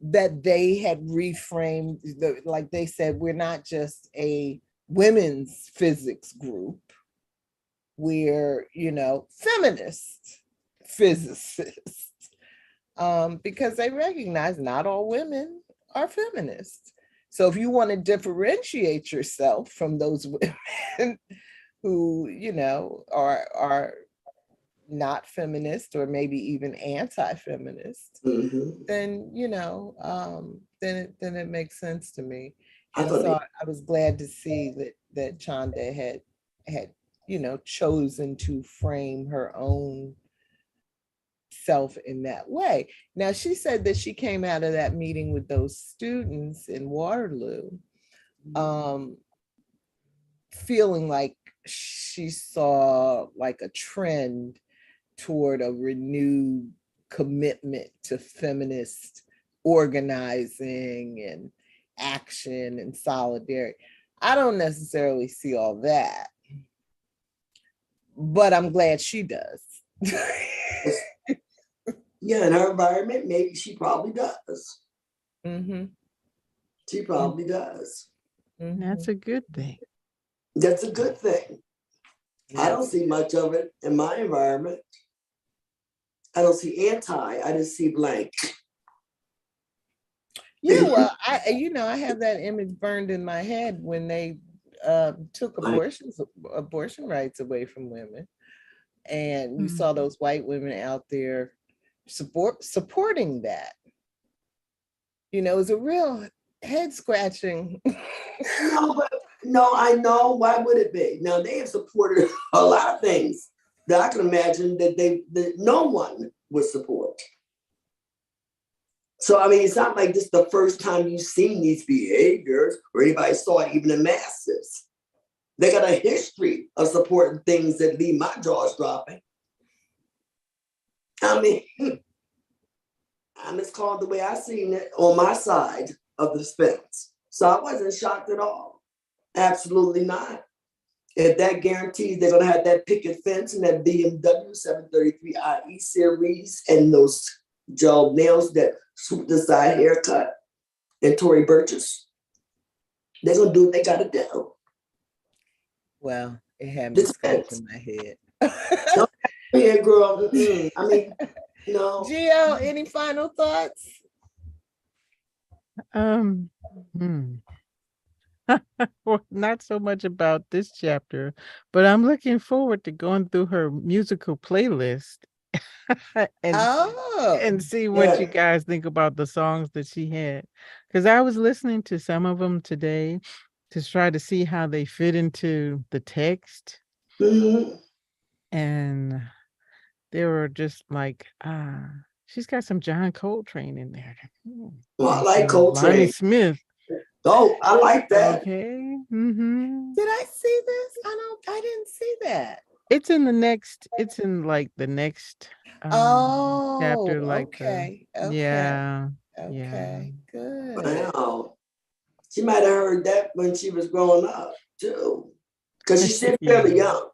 that they had reframed, like they said, we're not just a women's physics group, we're, you know, feminist physicists, because they recognize not all women are feminists. So if you want to differentiate yourself from those women who, you know, are not feminist or maybe even anti-feminist, then, you know, then it makes sense to me. And so I was glad to see that Chanda had, you know, chosen to frame her own self in that way. Now, she said that she came out of that meeting with those students in Waterloo, feeling like she saw like a trend toward a renewed commitment to feminist organizing and action and solidarity. I don't necessarily see all that, but I'm glad she does. Yeah, in her environment, maybe she probably does. Mm-hmm. She probably does. Mm-hmm. That's a good thing. That's a good thing. I don't see much of it in my environment. I don't see anti, I just see blank. Yeah, well, I have that image burned in my head when they took abortion rights away from women, and you saw those white women out there supporting that. It was a real head scratching. No, I know. Why would it be? Now they have supported a lot of things that I can imagine that no one would support. So I mean, it's not like this is the first time you've seen these behaviors or anybody saw it, even the masses. They got a history of supporting things that leave my jaws dropping. I mean, I'm just called the way I seen it on my side of the fence. So I wasn't shocked at all. Absolutely not. If that guarantees they're gonna have that picket fence and that BMW 733IE series and those gel nails that swoop the side haircut and Tory Burgess, they're gonna do what they gotta do. Well, it had me scratching my head. No, yeah, girl. I mean, no. Gio, any final thoughts? Well, not so much about this chapter, but I'm looking forward to going through her musical playlist and see what you guys think about the songs that she had. Because I was listening to some of them today to try to see how they fit into the text. Mm-hmm. And they were just like, she's got some John Coltrane in there. Well, I like Coltrane. Lonnie Smith. Oh, I like that. Okay. Mm-hmm. Did I see this? I didn't see that. It's in the next chapter, like okay. yeah. Good. Wow. She might have heard that when she was growing up too. Because she's still fairly young.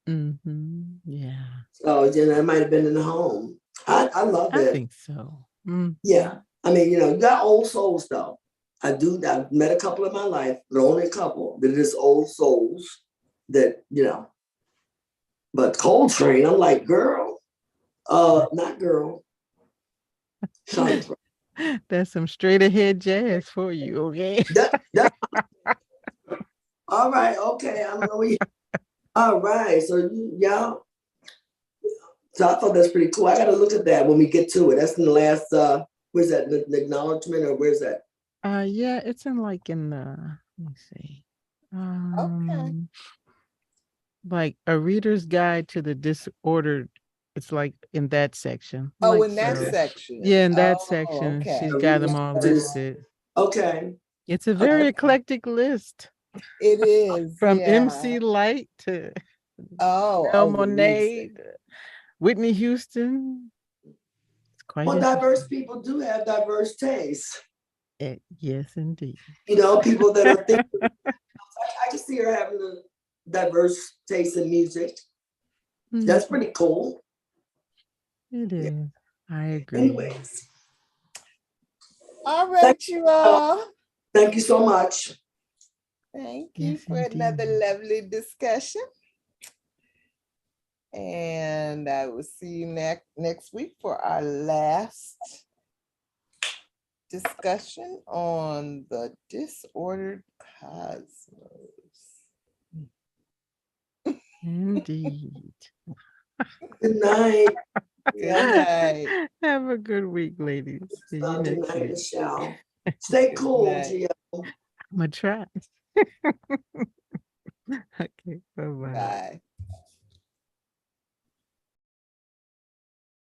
Mm-hmm. Yeah. So that might have been in the home. I love it. I think so. Mm-hmm. Yeah. I mean, you got old souls though. I've met a couple in my life, but only a couple that is old souls that, but Coltrane, I'm like, girl, not girl. That's some straight ahead jazz for you, okay? All right, okay. All right. So y'all. So I thought that's pretty cool. I gotta look at that when we get to it. That's in the last where's that? The acknowledgement, or where's that? Yeah, it's in the let me see. Okay. Like a reader's guide to the disordered. It's like in that section. Oh, in that section. Yeah, in that section. Okay. She's got them all listed. Okay. It's a very eclectic list. It is. From MC Light to Monet, Whitney Houston. It's quite diverse people do have diverse tastes. Yes, indeed. People that are thinking. I can see her having a diverse taste in music. Mm-hmm. That's pretty cool. It is. Yeah. I agree. Anyways. All right, you all. Thank you so much. Thank you for another lovely discussion. And I will see you next week for our last discussion on the disordered cosmos. Indeed. Good night. Good night. Have a good week, ladies. See you next week. Michelle. Stay cool, Gio. I'm gonna try. Okay, bye-bye. Bye.